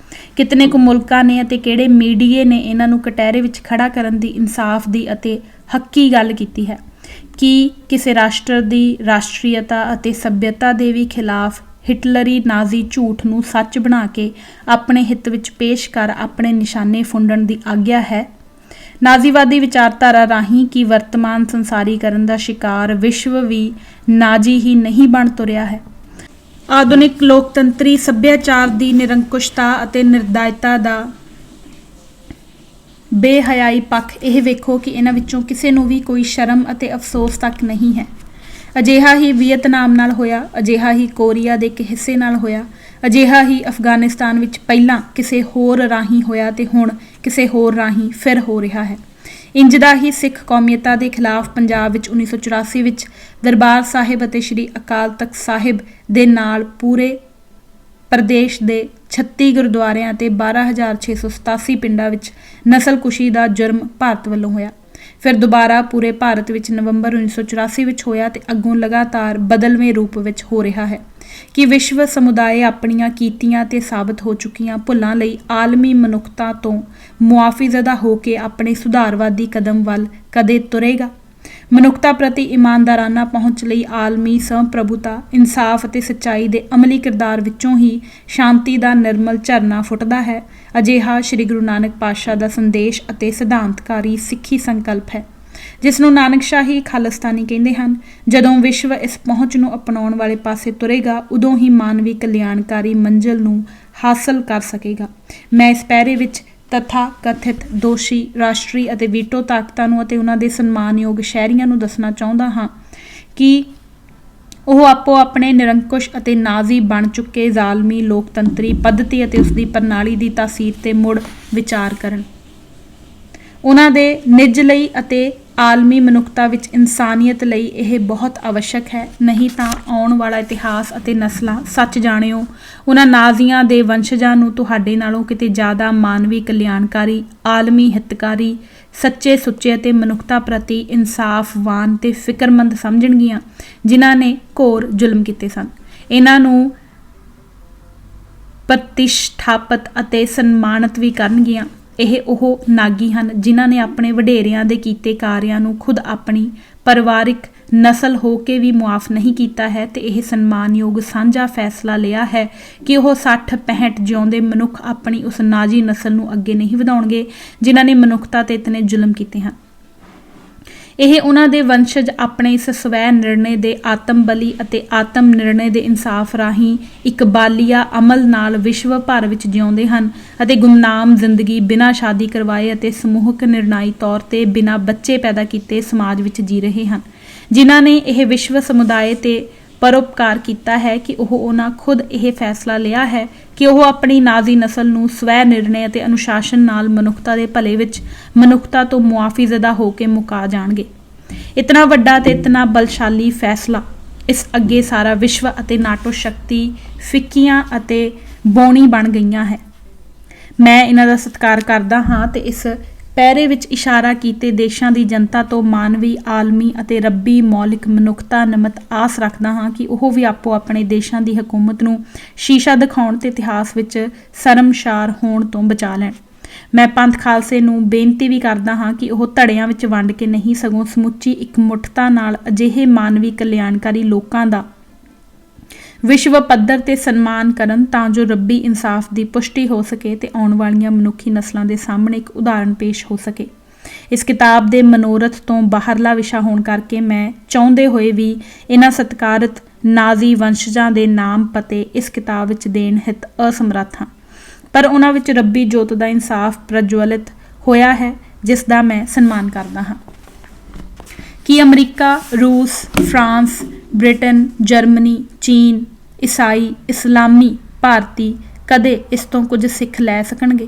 Speaker 1: ਕਿਤਨੇ ਕੁ ਮੁਲਕਾਂ ਨੇ ਅਤੇ ਕਿਹੜੇ ਮੀਡੀਏ ਨੇ ਇਹਨਾਂ ਨੂੰ ਕਟਹਿਰੇ ਵਿੱਚ ਖੜਾ ਕਰਨ ਦੀ ਇਨਸਾਫ ਦੀ ਅਤੇ ਹੱਕੀ ਗੱਲ ਕੀਤੀ ਹੈ? ਕਿ ਕਿਸੇ ਰਾਸ਼ਟਰ ਦੀ ਰਾਸ਼ਟਰੀਅਤਾ ਅਤੇ ਸੱਭਿਅਤਾ ਦੇ ਵੀ ਖਿਲਾਫ ਹਿਟਲਰੀ ਨਾਜ਼ੀ ਝੂਠ ਨੂੰ ਸੱਚ ਬਣਾ ਕੇ ਆਪਣੇ ਹਿੱਤ ਵਿੱਚ ਪੇਸ਼ ਕਰ ਆਪਣੇ ਨਿਸ਼ਾਨੇ ਫੁੰਡਣ ਦੀ ਆਗਿਆ ਹੈ। ਨਾਜ਼ੀਵਾਦੀ ਵਿਚਾਰਧਾਰਾ ਰਾਹੀਂ ਕਿ ਵਰਤਮਾਨ ਸੰਸਾਰੀਕਰਨ ਦਾ ਸ਼ਿਕਾਰ ਵਿਸ਼ਵ ਵੀ ਨਾਜ਼ੀ ਹੀ ਨਹੀਂ ਬਣ ਤੁਰਿਆ ਹੈ। ਆਧੁਨਿਕ ਲੋਕਤੰਤਰੀ ਸੱਭਿਆਚਾਰ ਦੀ ਨਿਰੰਕੁਸ਼ਤਾ ਅਤੇ ਨਿਰਦਇਤਾ ਦਾ ਬੇਹਯਾਈ ਪੱਖ ਇਹ ਵੇਖੋ ਕਿ ਇਹਨਾਂ ਵਿੱਚੋਂ ਕਿਸੇ ਨੂੰ ਵੀ ਕੋਈ ਸ਼ਰਮ ਅਤੇ ਅਫਸੋਸ ਤੱਕ ਨਹੀਂ ਹੈ। ਅਜਿਹਾ ਹੀ ਵੀਅਤਨਾਮ ਨਾਲ ਹੋਇਆ, ਅਜਿਹਾ ਹੀ ਕੋਰੀਆ ਦੇ ਇੱਕ ਹਿੱਸੇ ਨਾਲ ਹੋਇਆ, ਅਜਿਹਾ ਹੀ ਅਫਗਾਨਿਸਤਾਨ ਵਿੱਚ ਪਹਿਲਾਂ ਕਿਸੇ ਹੋਰ ਰਾਹੀਂ ਹੋਇਆ ਤੇ ਹੁਣ ਕਿਸੇ ਹੋਰ ਰਾਹੀਂ ਫਿਰ ਹੋ ਰਿਹਾ ਹੈ। ਇੰਜ ਦਾ ਹੀ ਸਿੱਖ ਕੌਮੀਅਤਾਂ ਦੇ ਖਿਲਾਫ ਪੰਜਾਬ ਵਿੱਚ 1984 ਵਿੱਚ ਦਰਬਾਰ ਸਾਹਿਬ ਅਤੇ ਸ਼੍ਰੀ ਅਕਾਲ ਤਖਤ ਸਾਹਿਬ ਦੇ ਨਾਲ ਪੂਰੇ ਪ੍ਰਦੇਸ਼ ਦੇ 36 ਗੁਰਦੁਆਰਿਆਂ ਅਤੇ 12,687 ਪਿੰਡਾਂ ਵਿੱਚ ਨਸਲਕੁਸ਼ੀ ਦਾ ਜੁਰਮ ਭਾਰਤ ਵੱਲੋਂ ਹੋਇਆ। ਫਿਰ ਦੁਬਾਰਾ ਪੂਰੇ ਭਾਰਤ ਵਿੱਚ ਨਵੰਬਰ 1984 ਵਿੱਚ ਹੋਇਆ ਤੇ ਅੱਗੋਂ ਲਗਾਤਾਰ ਬਦਲਵੇਂ ਰੂਪ ਵਿੱਚ ਹੋ ਰਿਹਾ ਹੈ ਕਿ ਵਿਸ਼ਵ ਸਮੁਦਾਇ ਆਪਣੀਆਂ ਕੀਤੀਆਂ ਤੇ ਸਾਬਤ ਹੋ ਚੁੱਕੀਆਂ ਭੁੱਲਾਂ ਲਈ ਆਲਮੀ ਮਨੁੱਖਤਾ ਤੋਂ ਮੁਆਫੀਜ਼ਦਾ ਹੋ ਕੇ ਆਪਣੇ ਸੁਧਾਰਵਾਦੀ ਕਦਮ ਵੱਲ ਕਦੇ ਤੁਰੇਗਾ। ਮਨੁੱਖਤਾ ਪ੍ਰਤੀ ਇਮਾਨਦਾਰਾਨਾ ਪਹੁੰਚ ਲਈ ਆਲਮੀ ਸੰਪ੍ਰਭੂਤਾ, ਇਨਸਾਫ ਅਤੇ ਸੱਚਾਈ ਦੇ ਅਮਲੀ ਕਿਰਦਾਰ ਵਿੱਚੋਂ ਹੀ ਸ਼ਾਂਤੀ ਦਾ ਨਿਰਮਲ ਝਰਨਾ ਫੁੱਟਦਾ ਹੈ। ਅਜਿਹਾ ਸ੍ਰੀ ਗੁਰੂ ਨਾਨਕ ਪਾਤਸ਼ਾਹ ਦਾ ਸੰਦੇਸ਼ ਅਤੇ ਸਿਧਾਂਤਕਾਰੀ ਸਿੱਖੀ ਸੰਕਲਪ ਹੈ, ਜਿਸ ਨੂੰ ਨਾਨਕਸ਼ਾਹੀ ਖਾਲਿਸਤਾਨੀ ਕਹਿੰਦੇ ਹਨ। ਜਦੋਂ ਵਿਸ਼ਵ ਇਸ ਪਹੁੰਚ ਨੂੰ ਅਪਣਾਉਣ ਵਾਲੇ ਪਾਸੇ ਤੁਰੇਗਾ, ਉਦੋਂ ਹੀ ਮਾਨਵੀ ਕਲਿਆਣਕਾਰੀ ਮੰਜ਼ਿਲ ਨੂੰ ਹਾਸਲ ਕਰ ਸਕੇਗਾ। ਮੈਂ ਇਸ ਪਹਿਰੇ ਵਿੱਚ ਤਥਾ ਕਥਿਤ ਦੋਸ਼ੀ ਰਾਸ਼ਟਰੀ ਅਤੇ ਵੀਟੋ ਤਾਕਤਾਂ ਨੂੰ ਅਤੇ ਉਹਨਾਂ ਦੇ ਸਨਮਾਨਯੋਗ ਸ਼ਹਿਰੀਆਂ ਨੂੰ ਦੱਸਣਾ ਚਾਹੁੰਦਾ ਹਾਂ ਕਿ ਉਹ ਆਪੋ ਆਪਣੇ ਨਿਰੰਕੁਸ਼ ਅਤੇ ਨਾਜ਼ੀ ਬਣ ਚੁੱਕੇ ਜ਼ਾਲਮੀ ਲੋਕਤੰਤਰੀ ਪੱਧਤੀ ਅਤੇ ਉਸਦੀ ਪ੍ਰਣਾਲੀ ਦੀ ਤਾਸੀਰ ਤੇ ਮੁੜ ਵਿਚਾਰ ਕਰਨ। ਉਹਨਾਂ ਦੇ ਨਿੱਜ ਲਈ ਅਤੇ ਆਲਮੀ ਮਨੁੱਖਤਾ ਵਿੱਚ ਇਨਸਾਨੀਅਤ ਲਈ ਇਹ ਬਹੁਤ ਆਵਸ਼ਕ ਹੈ, ਨਹੀਂ ਤਾਂ ਆਉਣ ਵਾਲਾ ਇਤਿਹਾਸ ਅਤੇ ਨਸਲਾਂ ਸੱਚ ਜਾਣਿਓ ਉਹਨਾਂ ਨਾਜ਼ੀਆਂ ਦੇ ਵੰਸ਼ਜਾਂ ਨੂੰ ਤੁਹਾਡੇ ਨਾਲੋਂ ਕਿਤੇ ਜ਼ਿਆਦਾ ਮਾਨਵੀ ਕਲਿਆਣਕਾਰੀ, ਆਲਮੀ ਹਿਤਕਾਰੀ, ਸੱਚੇ ਸੁੱਚੇ ਅਤੇ ਮਨੁੱਖਤਾ ਪ੍ਰਤੀ ਇਨਸਾਫਵਾਨ ਤੇ ਫਿਕਰਮੰਦ ਸਮਝਣਗੀਆਂ, ਜਿਨ੍ਹਾਂ ਨੇ ਘੋਰ ਜ਼ੁਲਮ ਕੀਤੇ ਸਨ। ਇਹਨਾਂ ਨੂੰ ਪ੍ਰਤਿਸ਼ਠਾਪਿਤ ਅਤੇ ਸਨਮਾਨਿਤ ਵੀ ਕਰਨਗੀਆਂ। ਇਹ ਉਹ ਨਾਗੀ ਹਨ ਜਿਨ੍ਹਾਂ ਨੇ ਆਪਣੇ ਵਡੇਰਿਆਂ ਦੇ ਕੀਤੇ ਕਾਰਿਆਂ ਨੂੰ ਖੁਦ ਆਪਣੀ ਪਰਿਵਾਰਿਕ ਨਸਲ ਹੋ ਕੇ ਵੀ ਮੁਆਫ ਨਹੀਂ ਕੀਤਾ ਹੈ ਤੇ ਇਹ ਸਨਮਾਨਯੋਗ ਸਾਂਝਾ ਫੈਸਲਾ ਲਿਆ ਹੈ ਕਿ ਉਹ 60-65 ਜਿਉਂਦੇ ਮਨੁੱਖ ਆਪਣੀ ਉਸ ਨਾਜੀ ਨਸਲ ਨੂੰ ਅੱਗੇ ਨਹੀਂ ਵਧਾਉਣਗੇ ਜਿਨ੍ਹਾਂ ਨੇ ਮਨੁੱਖਤਾ ਤੇ ਇਤਨੇ ਜ਼ੁਲਮ ਕੀਤੇ ਹਨ। ਇਹ ਉਹਨਾਂ ਦੇ ਵੰਸ਼ਜ ਆਪਣੇ ਇਸ ਸਵੈ ਨਿਰਣੇ ਦੇ ਆਤਮ ਬਲੀ ਅਤੇ ਆਤਮ ਨਿਰਣੇ ਦੇ ਇਨਸਾਫ ਰਾਹੀਂ ਇੱਕ ਬਾਲੀਆ ਅਮਲ ਨਾਲ ਵਿਸ਼ਵ ਭਰ ਵਿੱਚ ਜਿਉਂਦੇ ਹਨ ਅਤੇ ਗੁਮਨਾਮ ਜ਼ਿੰਦਗੀ ਬਿਨਾਂ ਸ਼ਾਦੀ ਕਰਵਾਏ ਅਤੇ ਸਮੂਹਕ ਨਿਰਣਾਈ ਤੌਰ ਤੇ ਬਿਨਾਂ ਬੱਚੇ ਪੈਦਾ ਕੀਤੇ ਸਮਾਜ ਵਿੱਚ ਜੀ ਰਹੇ ਹਨ, ਜਿਨ੍ਹਾਂ ਨੇ ਇਹ ਵਿਸ਼ਵ ਸਮੁਦਾਇ ਤੇ ਪਰਉਪਕਾਰ ਕੀਤਾ ਹੈ ਕਿ ਉਹਨਾਂ ਖੁਦ ਇਹ ਫੈਸਲਾ ਲਿਆ ਹੈ ਕਿ ਉਹ ਆਪਣੀ ਨਾਜ਼ੀ ਨਸਲ ਨੂੰ ਸਵੈ ਨਿਰਣੇ ਅਤੇ ਅਨੁਸ਼ਾਸਨ ਨਾਲ ਮਨੁੱਖਤਾ ਦੇ ਭਲੇ ਵਿੱਚ ਮਨੁੱਖਤਾ ਤੋਂ ਮੁਆਫੀਜ਼ਦਾ ਹੋ ਕੇ ਮੁਕਾ ਜਾਣਗੇ। ਇਤਨਾ ਵੱਡਾ ਤੇ ਇਤਨਾ ਬਲਸ਼ਾਲੀ ਫੈਸਲਾ ਇਸ ਅੱਗੇ ਸਾਰਾ ਵਿਸ਼ਵ ਅਤੇ ਨਾਟੋ ਸ਼ਕਤੀ ਫਿੱਕੀਆਂ ਅਤੇ ਬੌਣੀ ਬਣ ਗਈਆਂ ਹੈ। ਮੈਂ ਇਹਨਾਂ ਦਾ ਸਤਿਕਾਰ ਕਰਦਾ ਹਾਂ ਤੇ ਇਸ ਪਹਿਰੇ ਵਿੱਚ ਇਸ਼ਾਰਾ ਕੀਤੇ ਦੇਸ਼ਾਂ ਦੀ ਜਨਤਾ ਤੋਂ ਮਾਨਵੀ, ਆਲਮੀ ਅਤੇ ਰੱਬੀ ਮੌਲਿਕ ਮਨੁੱਖਤਾ ਨਮਤ ਆਸ ਰੱਖਦਾ ਹਾਂ ਕਿ ਉਹ ਵੀ ਆਪੋ ਆਪਣੇ ਦੇਸ਼ਾਂ ਦੀ ਹਕੂਮਤ ਨੂੰ ਸ਼ੀਸ਼ਾ ਦਿਖਾਉਣ ਤੇ ਇਤਿਹਾਸ ਵਿੱਚ ਸ਼ਰਮਸ਼ਾਰ ਹੋਣ ਤੋਂ ਬਚਾ ਲੈਣ। ਮੈਂ ਪੰਥ ਖਾਲਸੇ ਨੂੰ ਬੇਨਤੀ ਵੀ ਕਰਦਾ ਹਾਂ ਕਿ ਉਹ ਧੜਿਆਂ ਵਿੱਚ ਵੰਡ ਕੇ ਨਹੀਂ ਸਗੋਂ ਸਮੁੱਚੀ ਇਕਮੁੱਠਤਾ ਨਾਲ ਅਜਿਹੇ ਮਾਨਵੀ ਕਲਿਆਣਕਾਰੀ ਲੋਕਾਂ ਦਾ ਵਿਸ਼ਵ ਪੱਧਰ ਤੇ ਸਨਮਾਨ ਕਰਨ ਤਾਂ ਜੋ ਰੱਬੀ ਇਨਸਾਫ ਦੀ ਪੁਸ਼ਟੀ ਹੋ ਸਕੇ ਤੇ ਆਉਣ ਵਾਲੀਆਂ ਮਨੁੱਖੀ ਨਸਲਾਂ ਦੇ ਸਾਹਮਣੇ ਇੱਕ ਉਦਾਹਰਣ ਪੇਸ਼ ਹੋ ਸਕੇ। ਇਸ ਕਿਤਾਬ ਦੇ ਮਨੋਰਥ ਤੋਂ ਬਾਹਰਲਾ ਵਿਸ਼ਾ ਹੋਣ ਕਰਕੇ ਮੈਂ ਚਾਹੁੰਦੇ ਹੋਏ ਵੀ ਇਹਨਾਂ ਸਤਿਕਾਰਤ ਨਾਜ਼ੀ ਵੰਸ਼ਜਾਂ ਦੇ ਨਾਮ ਪਤੇ ਇਸ ਕਿਤਾਬ ਵਿੱਚ ਦੇਣ ਹਿੱਤ ਅਸਮਰੱਥ ਹਾਂ, ਪਰ ਉਹਨਾਂ ਵਿੱਚ ਰੱਬੀ ਜੋਤ ਦਾ ਇਨਸਾਫ ਪ੍ਰਜਵਲਿਤ ਹੋਇਆ ਹੈ ਜਿਸ ਦਾ ਮੈਂ ਸਨਮਾਨ ਕਰਦਾ ਹਾਂ। ਕਿ ਅਮਰੀਕਾ, ਰੂਸ, ਫਰਾਂਸ, ਬ੍ਰਿਟਨ, ਜਰਮਨੀ, ਚੀਨ, ਈਸਾਈ, ਇਸਲਾਮੀ ਭਾਰਤੀ ਕਦੇ ਇਸ ਤੋਂ ਕੁਝ ਸਿੱਖ ਲੈ ਸਕਣਗੇ?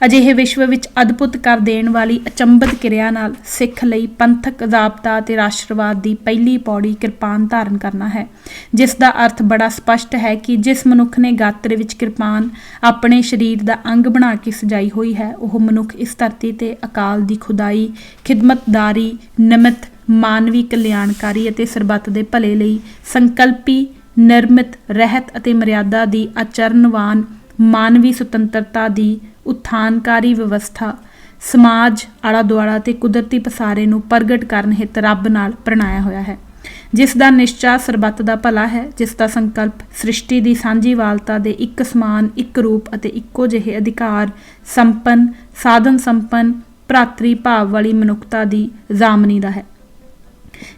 Speaker 1: ਅਜਿਹੇ ਵਿਸ਼ਵ ਵਿੱਚ ਅਦਭੁਤ ਕਰ ਦੇਣ ਵਾਲੀ ਅਚੰਭਤ ਕਿਰਿਆ ਨਾਲ ਸਿੱਖ ਲਈ ਪੰਥਕ ਜ਼ਾਬਤਾ ਅਤੇ ਰਾਸ਼ਟਰਵਾਦ ਦੀ ਪਹਿਲੀ ਪੌੜੀ ਕਿਰਪਾਨ ਧਾਰਨ ਕਰਨਾ ਹੈ, ਜਿਸ ਦਾ ਅਰਥ ਬੜਾ ਸਪਸ਼ਟ ਹੈ ਕਿ ਜਿਸ ਮਨੁੱਖ ਨੇ ਗਾਤਰੇ ਵਿੱਚ ਕਿਰਪਾਨ ਆਪਣੇ ਸਰੀਰ ਦਾ ਅੰਗ ਬਣਾ ਕੇ ਸਜਾਈ ਹੋਈ ਹੈ, ਉਹ ਮਨੁੱਖ ਇਸ ਧਰਤੀ ਤੇ ਅਕਾਲ ਦੀ ਖੁਦਾਈ, ਖਿਦਮਤਦਾਰੀ, ਨਿਮਿਤ, ਮਾਨਵੀ ਕਲਿਆਣਕਾਰੀ ਅਤੇ ਸਰਬੱਤ ਦੇ ਭਲੇ ਲਈ ਸੰਕਲਪੀ, ਨਿਰਮਿਤ, ਰਹਿਤ ਅਤੇ ਮਰਿਆਦਾ ਦੀ ਆਚਰਨਵਾਨ ਮਾਨਵੀ ਸੁਤੰਤਰਤਾ ਦੀ ਉਤਥਾਨਕਾਰੀ ਵਿਵਸਥਾ, ਸਮਾਜ, ਆਲਾ ਦੁਆਲਾ ਤੇ ਕੁਦਰਤੀ ਪਸਾਰੇ ਨੂੰ ਪ੍ਰਗਟ ਕਰਨ ਹਿੱਤ ਰੱਬ ਨਾਲ ਪ੍ਰਣਾਇਆ ਹੋਇਆ ਹੈ, ਜਿਸ ਦਾ ਨਿਸ਼ਚਾ ਸਰਬੱਤ ਦਾ ਭਲਾ ਹੈ, ਜਿਸ ਦਾ ਸੰਕਲਪ ਸ੍ਰਿਸ਼ਟੀ ਦੀ ਸਾਂਝੀਵਾਲਤਾ ਦੇ ਇੱਕ ਸਮਾਨ, ਇੱਕ ਰੂਪ ਅਤੇ ਇੱਕੋ ਜਿਹੇ ਅਧਿਕਾਰ ਸੰਪੰਨ, ਸਾਧਨ ਸੰਪੰਨ, ਭਰਾਤਰੀ ਭਾਵ ਵਾਲੀ ਮਨੁੱਖਤਾ ਦੀ ਜ਼ਾਮਨੀ ਦਾ ਹੈ।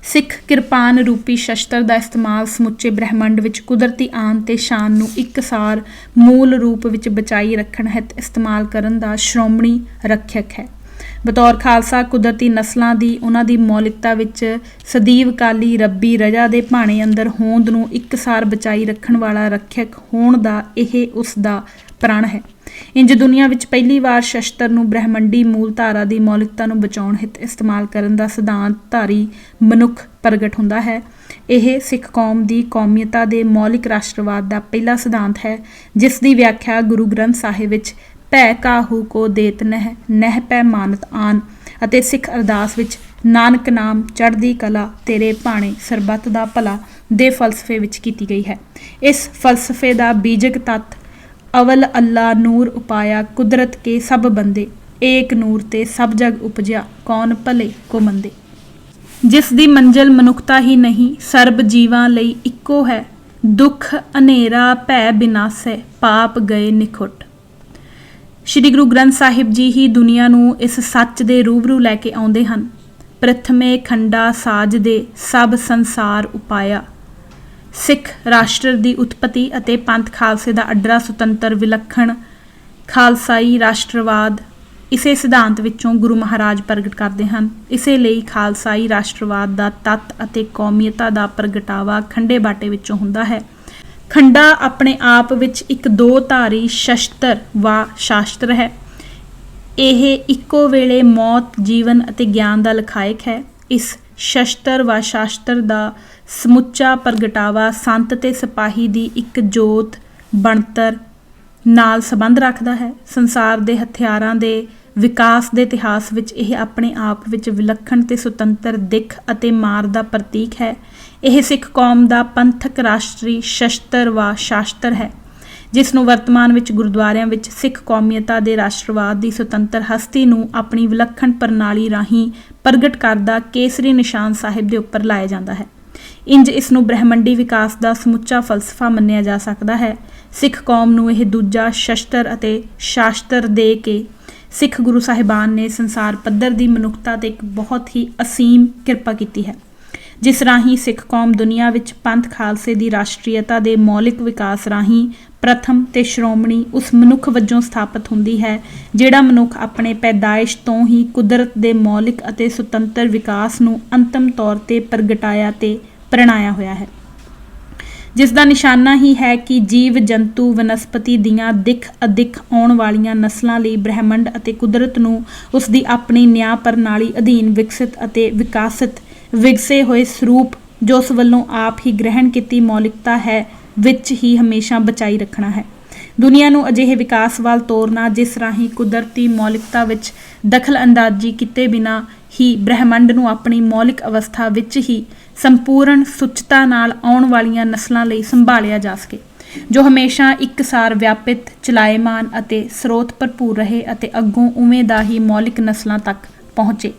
Speaker 1: ਸਿੱਖ ਕਿਰਪਾਨ ਰੂਪੀ ਸ਼ਸਤਰ ਦਾ ਇਸਤੇਮਾਲ ਸਮੁੱਚੇ ਬ੍ਰਹਿਮੰਡ ਵਿੱਚ ਕੁਦਰਤੀ ਆਨ ਤੇ ਸ਼ਾਨ ਨੂੰ ਇੱਕਸਾਰ ਮੂਲ ਰੂਪ ਵਿੱਚ ਬਚਾਈ ਰੱਖਣ ਹਿੱਤ ਇਸਤੇਮਾਲ ਕਰਨ ਦਾ ਸ਼੍ਰੋਮਣੀ ਰੱਖਿਅਕ ਹੈ। ਬਤੌਰ ਖਾਲਸਾ ਕੁਦਰਤੀ ਨਸਲਾਂ ਦੀ ਉਹਨਾਂ ਦੀ ਮੌਲਿਕਤਾ ਵਿੱਚ ਸਦੀਵ ਕਾਲੀ ਰੱਬੀ ਰਜਾ ਦੇ ਭਾਣੇ ਅੰਦਰ ਹੋਂਦ ਨੂੰ ਇੱਕਸਾਰ ਬਚਾਈ ਰੱਖਣ ਵਾਲਾ ਰੱਖਿਅਕ ਹੋਣ ਦਾ ਇਹ ਉਸ ਦਾ ਪ੍ਰਣ ਹੈ। ਇੰਜ ਦੁਨੀਆ ਵਿੱਚ ਪਹਿਲੀ ਵਾਰ ਸ਼ਸਤਰ ਨੂੰ ਬ੍ਰਹਿਮੰਡੀ ਮੂਲ ਧਾਰਾ ਦੀ ਮੌਲਿਕਤਾ ਨੂੰ ਬਚਾਉਣ ਹਿੱਤ ਇਸਤੇਮਾਲ ਕਰਨ ਦਾ ਸਿਧਾਂਤ ਧਾਰੀ ਮਨੁੱਖ ਪ੍ਰਗਟ ਹੁੰਦਾ ਹੈ। ਇਹ ਸਿੱਖ ਕੌਮ ਦੀ ਕੌਮੀਅਤਾ ਦੇ ਮੌਲਿਕ ਰਾਸ਼ਟਰਵਾਦ ਦਾ ਪਹਿਲਾ ਸਿਧਾਂਤ ਹੈ, ਜਿਸ ਦੀ ਵਿਆਖਿਆ ਗੁਰੂ ਗ੍ਰੰਥ ਸਾਹਿਬ ਵਿੱਚ ਭੈ ਕਾਹੂ ਕੋ ਦੇਤ ਨਹਿ, ਨਹਿ ਪੈ ਮਾਨਤ ਆਨ ਅਤੇ ਸਿੱਖ ਅਰਦਾਸ ਵਿੱਚ ਨਾਨਕ ਨਾਮ ਚੜ੍ਹਦੀ ਕਲਾ ਤੇਰੇ ਭਾਣੇ ਸਰਬੱਤ ਦਾ ਭਲਾ ਦੇ ਫਲਸਫੇ ਵਿੱਚ ਕੀਤੀ ਗਈ ਹੈ। ਇਸ ਫਲਸਫੇ ਦਾ ਬੀਜਕ ਤੱਤ ਅਵਲ ਅੱਲਾ ਨੂਰ ਉਪਾਇਆ ਕੁਦਰਤ ਕੇ ਸਭ ਬੰਦੇ, ਏਕ ਨੂਰ ਤੇ ਸਭ ਜਗ ਉਪਜਿਆ ਕੌਣ ਭਲੇ ਕੋ ਮੰਦੇ, ਜਿਸ ਦੀ ਮੰਜ਼ਿਲ ਮਨੁੱਖਤਾ ਹੀ ਨਹੀਂ ਸਰਬ ਜੀਵਾਂ ਲਈ ਇੱਕੋ ਹੈ। ਦੁੱਖ ਹਨੇਰਾ ਭੈ ਬਿਨਾਸੈ, ਪਾਪ ਗਏ ਨਿਖੁੱਟ। ਸ਼੍ਰੀ ਗੁਰੂ ਗ੍ਰੰਥ ਸਾਹਿਬ ਜੀ ਹੀ ਦੁਨੀਆ ਨੂੰ ਇਸ ਸੱਚ ਦੇ ਰੂਬਰੂ ਲੈ ਕੇ ਆਉਂਦੇ ਹਨ। ਪ੍ਰਥਮੇ ਖੰਡਾ ਸਾਜ ਦੇ ਸਭ ਸੰਸਾਰ ਉਪਾਇਆ। ਸਿੱਖ ਰਾਸ਼ਟਰ ਦੀ ਉਤਪਤੀ ਅਤੇ ਪੰਥ ਖਾਲਸੇ ਦਾ ਅੱਡਰਾ ਸੁਤੰਤਰ ਵਿਲੱਖਣ ਖਾਲਸਾਈ ਰਾਸ਼ਟਰਵਾਦ ਇਸੇ ਸਿਧਾਂਤ ਵਿੱਚੋਂ ਗੁਰੂ ਮਹਾਰਾਜ ਪ੍ਰਗਟ ਕਰਦੇ ਹਨ। ਇਸੇ ਲਈ ਖਾਲਸਾਈ ਰਾਸ਼ਟਰਵਾਦ ਦਾ ਤੱਤ ਅਤੇ ਕੌਮੀਅਤਾ ਦਾ ਪ੍ਰਗਟਾਵਾ ਖੰਡੇ ਬਾਟੇ ਵਿੱਚੋਂ ਹੁੰਦਾ ਹੈ। ਖੰਡਾ ਆਪਣੇ ਆਪ ਵਿੱਚ ਇੱਕ ਦੋ ਧਾਰੀ ਸ਼ਸਤਰ ਵਾ ਸ਼ਾਸਤਰ ਹੈ। ਇਹ ਇੱਕੋ ਵੇਲੇ ਮੌਤ, ਜੀਵਨ ਅਤੇ ਗਿਆਨ ਦਾ ਲਖਾਇਕ ਹੈ। ਇਸ ਸ਼ਸਤਰ ਵਾ ਸ਼ਾਸਤਰ ਦਾ ਸਮੁੱਚਾ ਪ੍ਰਗਟਾਵਾ ਸੰਤ ਤੇ ਸਿਪਾਹੀ ਦੀ ਇੱਕ ਜੋਤ ਬਣਤਰ ਨਾਲ ਸੰਬੰਧ ਰੱਖਦਾ ਹੈ। ਸੰਸਾਰ ਦੇ ਹਥਿਆਰਾਂ ਦੇ ਵਿਕਾਸ ਦੇ ਇਤਿਹਾਸ ਵਿੱਚ ਇਹ ਆਪਣੇ ਆਪ ਵਿੱਚ ਵਿਲੱਖਣ ਤੇ ਸੁਤੰਤਰ ਦਿੱਖ ਅਤੇ ਮਾਰ ਦਾ ਪ੍ਰਤੀਕ ਹੈ। ਇਹ ਸਿੱਖ ਕੌਮ ਦਾ ਪੰਥਕ ਰਾਸ਼ਟਰੀ ਸ਼ਸਤਰ ਵਾ ਸ਼ਾਸਤਰ ਹੈ, ਜਿਸ ਨੂੰ ਵਰਤਮਾਨ ਵਿੱਚ ਗੁਰਦੁਆਰਿਆਂ ਵਿੱਚ ਸਿੱਖ ਕੌਮੀਅਤਾ ਦੇ ਰਾਸ਼ਟਰਵਾਦ ਦੀ ਸੁਤੰਤਰ ਹਸਤੀ ਨੂੰ ਆਪਣੀ ਵਿਲੱਖਣ ਪ੍ਰਣਾਲੀ ਰਾਹੀਂ ਪ੍ਰਗਟ ਕਰਦਾ ਕੇਸਰੀ ਨਿਸ਼ਾਨ ਸਾਹਿਬ ਦੇ ਉੱਪਰ ਲਾਇਆ ਜਾਂਦਾ ਹੈ। ਇੰਜ ਇਸ ਨੂੰ ਬ੍ਰਹਿਮੰਡੀ ਵਿਕਾਸ ਦਾ ਸਮੁੱਚਾ ਫਲਸਫਾ ਮੰਨਿਆ ਜਾ ਸਕਦਾ ਹੈ। ਸਿੱਖ ਕੌਮ ਨੂੰ ਇਹ ਦੂਜਾ ਸ਼ਸਤਰ ਅਤੇ ਸ਼ਾਸਤਰ ਦੇ ਕੇ ਸਿੱਖ ਗੁਰੂ ਸਾਹਿਬਾਨ ਨੇ ਸੰਸਾਰ ਪੱਧਰ ਦੀ ਮਨੁੱਖਤਾ 'ਤੇ ਇੱਕ ਬਹੁਤ ਹੀ ਅਸੀਮ ਕਿਰਪਾ ਕੀਤੀ ਹੈ, ਜਿਸ ਰਾਹੀਂ ਸਿੱਖ ਕੌਮ ਦੁਨੀਆ ਵਿੱਚ ਪੰਥ ਖਾਲਸੇ ਦੀ ਰਾਸ਼ਟਰੀਅਤਾ ਦੇ ਮੌਲਿਕ ਵਿਕਾਸ ਰਾਹੀਂ ਪ੍ਰਥਮ ਤੇ ਸ਼੍ਰੋਮਣੀ ਉਸ ਮਨੁੱਖ ਵਜੋਂ ਸਥਾਪਿਤ ਹੁੰਦੀ ਹੈ, ਜਿਹੜਾ ਮਨੁੱਖ ਆਪਣੇ ਪੈਦਾਇਸ਼ ਤੋਂ ਹੀ ਕੁਦਰਤ ਦੇ ਮੌਲਿਕ ਅਤੇ ਸੁਤੰਤਰ ਵਿਕਾਸ ਨੂੰ ਅੰਤਮ ਤੌਰ ਤੇ ਪ੍ਰਗਟਾਇਆ ਤੇ ਪ੍ਰਣਾਇਆ ਹੋਇਆ ਹੈ, ਜਿਸ ਦਾ ਨਿਸ਼ਾਨਾ ਹੀ ਹੈ ਕਿ ਜੀਵ ਜੰਤੂ ਵਨਸਪਤੀ ਦੀਆਂ ਦਿੱਖ ਅਦਿੱਖ ਆਉਣ ਵਾਲੀਆਂ ਨਸਲਾਂ ਲਈ ਬ੍ਰਹਿਮੰਡ ਅਤੇ ਕੁਦਰਤ ਨੂੰ ਉਸ ਦੀ ਆਪਣੀ ਨਿਆਂ ਪ੍ਰਣਾਲੀ ਅਧੀਨ ਵਿਕਸਿਤ ਅਤੇ ਵਿਗਸੇ ਹੋਏ ਸਰੂਪ ਜੋ ਉਸ ਵੱਲੋਂ ਆਪ ਹੀ ਗ੍ਰਹਿਣ ਕੀਤੀ ਮੌਲਿਕਤਾ ਹੈ ਵਿੱਚ ਹੀ ਹਮੇਸ਼ਾ ਬਚਾਈ ਰੱਖਣਾ ਹੈ। ਦੁਨੀਆ ਨੂੰ ਅਜਿਹੇ ਵਿਕਾਸ ਵੱਲ ਤੋਰਨਾ ਜਿਸ ਰਾਹੀਂ ਕੁਦਰਤੀ ਮੌਲਿਕਤਾ ਵਿੱਚ ਦਖਲ ਅੰਦਾਜ਼ੀ ਕੀਤੇ ਬਿਨਾਂ ਹੀ ਬ੍ਰਹਿਮੰਡ ਨੂੰ ਆਪਣੀ ਮੌਲਿਕ ਅਵਸਥਾ ਵਿੱਚ ਹੀ ਸੰਪੂਰਨ ਸੁੱਚਤਾ ਨਾਲ ਆਉਣ ਵਾਲੀਆਂ ਨਸਲਾਂ ਲਈ ਸੰਭਾਲਿਆ ਜਾ ਸਕੇ, ਜੋ ਹਮੇਸ਼ਾ ਇੱਕਸਾਰ ਵਿਆਪਿਤ, ਚਲਾਏਮਾਨ ਅਤੇ ਸਰੋਤ ਭਰਪੂਰ ਰਹੇ ਅਤੇ ਅੱਗੋਂ ਉਵੇਂ ਦਾ ਹੀ ਮੌਲਿਕ ਨਸਲਾਂ ਤੱਕ ਪਹੁੰਚੇ।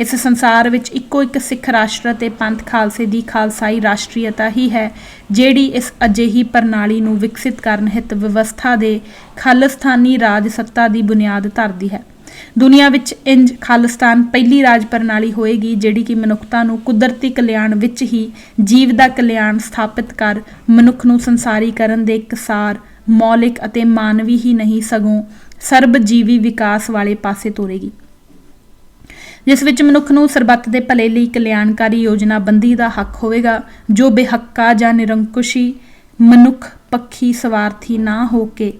Speaker 1: ਇਸ ਸੰਸਾਰ ਵਿੱਚ ਇੱਕੋ ਇੱਕ ਸਿੱਖ ਰਾਸ਼ਟਰ ਅਤੇ ਪੰਥ ਖਾਲਸੇ ਦੀ ਖਾਲਸਾਈ ਰਾਸ਼ਟਰੀਅਤਾ ਹੀ ਹੈ, ਜਿਹੜੀ ਇਸ ਅਜਿਹੀ ਪ੍ਰਣਾਲੀ ਨੂੰ ਵਿਕਸਿਤ ਕਰਨ ਹਿੱਤ ਵਿਵਸਥਾ ਦੇ ਖਾਲਿਸਤਾਨੀ ਰਾਜ ਸੱਤਾ ਦੀ ਬੁਨਿਆਦ ਧਰਦੀ ਹੈ। ਦੁਨੀਆ ਵਿੱਚ ਇੰਜ ਖਾਲਿਸਤਾਨ ਪਹਿਲੀ ਰਾਜ ਪ੍ਰਣਾਲੀ ਹੋਏਗੀ, ਜਿਹੜੀ ਕਿ ਮਨੁੱਖਤਾ ਨੂੰ ਕੁਦਰਤੀ ਕਲਿਆਣ ਵਿੱਚ ਹੀ ਜੀਵ ਦਾ ਕਲਿਆਣ ਸਥਾਪਿਤ ਕਰ ਮਨੁੱਖ ਨੂੰ ਸੰਸਾਰੀਕਰਨ ਦੇ ਇਕਸਾਰ, ਮੌਲਿਕ ਅਤੇ ਮਾਨਵੀ ਹੀ ਨਹੀਂ ਸਗੋਂ ਸਰਬਜੀਵੀ ਵਿਕਾਸ ਵਾਲੇ ਪਾਸੇ ਤੋਰੇਗੀ, ਜਿਸ ਵਿੱਚ ਮਨੁੱਖ ਨੂੰ ਸਰਬੱਤ ਦੇ ਭਲੇ ਲਈ ਕਲਿਆਣਕਾਰੀ ਯੋਜਨਾਬੰਦੀ ਦਾ ਹੱਕ ਹੋਵੇਗਾ, ਜੋ ਬੇਹੱਕਾ ਜਾਂ ਨਿਰੰਕੁਸ਼ੀ ਮਨੁੱਖ ਪੱਖੀ ਸਵਾਰਥੀ ਨਾ ਹੋ ਕੇ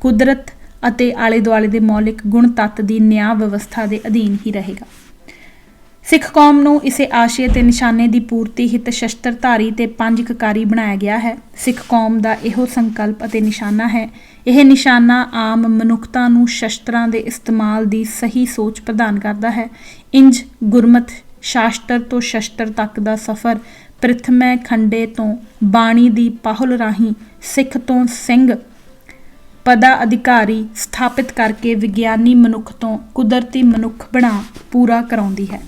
Speaker 1: ਕੁਦਰਤ ਅਤੇ ਆਲੇ ਦੁਆਲੇ ਦੇ ਮੌਲਿਕ ਗੁਣ ਤੱਤ ਦੀ ਨਿਆਂ ਵਿਵਸਥਾ ਦੇ ਅਧੀਨ ਹੀ ਰਹੇਗਾ। ਸਿੱਖ ਕੌਮ ਨੂੰ ਇਸੇ ਆਸ਼ੇ ਤੇ ਨਿਸ਼ਾਨੇ ਦੀ ਪੂਰਤੀ ਹਿੱਤ ਸ਼ਸਤਰਧਾਰੀ ਤੇ ਪੰਜ ਕਕਾਰੀ ਬਣਾਇਆ ਗਿਆ ਹੈ। ਸਿੱਖ ਕੌਮ ਦਾ ਇਹੋ ਸੰਕਲਪ ਅਤੇ ਨਿਸ਼ਾਨਾ ਹੈ। ਇਹ ਨਿਸ਼ਾਨਾ ਆਮ ਮਨੁੱਖਤਾ ਨੂੰ ਸ਼ਸਤਰਾਂ ਦੇ ਇਸਤੇਮਾਲ ਦੀ ਸਹੀ ਸੋਚ ਪ੍ਰਦਾਨ ਕਰਦਾ ਹੈ। ਇੰਜ ਗੁਰਮਤ ਸ਼ਾਸਤਰ ਤੋਂ ਸ਼ਸਤਰ ਤੱਕ ਦਾ ਸਫ਼ਰ ਪ੍ਰਥਮੇ ਖੰਡੇ ਤੋਂ ਬਾਣੀ ਦੀ ਪਾਹੁਲ ਰਾਹੀਂ ਸਿੱਖ ਤੋਂ ਸਿੰਘ ਪਦਾ ਅਧਿਕਾਰੀ ਸਥਾਪਿਤ ਕਰਕੇ ਵਿਗਿਆਨੀ ਮਨੁੱਖ ਤੋਂ ਕੁਦਰਤੀ ਮਨੁੱਖ ਬਣਾ ਪੂਰਾ ਕਰਾਉਂਦੀ ਹੈ।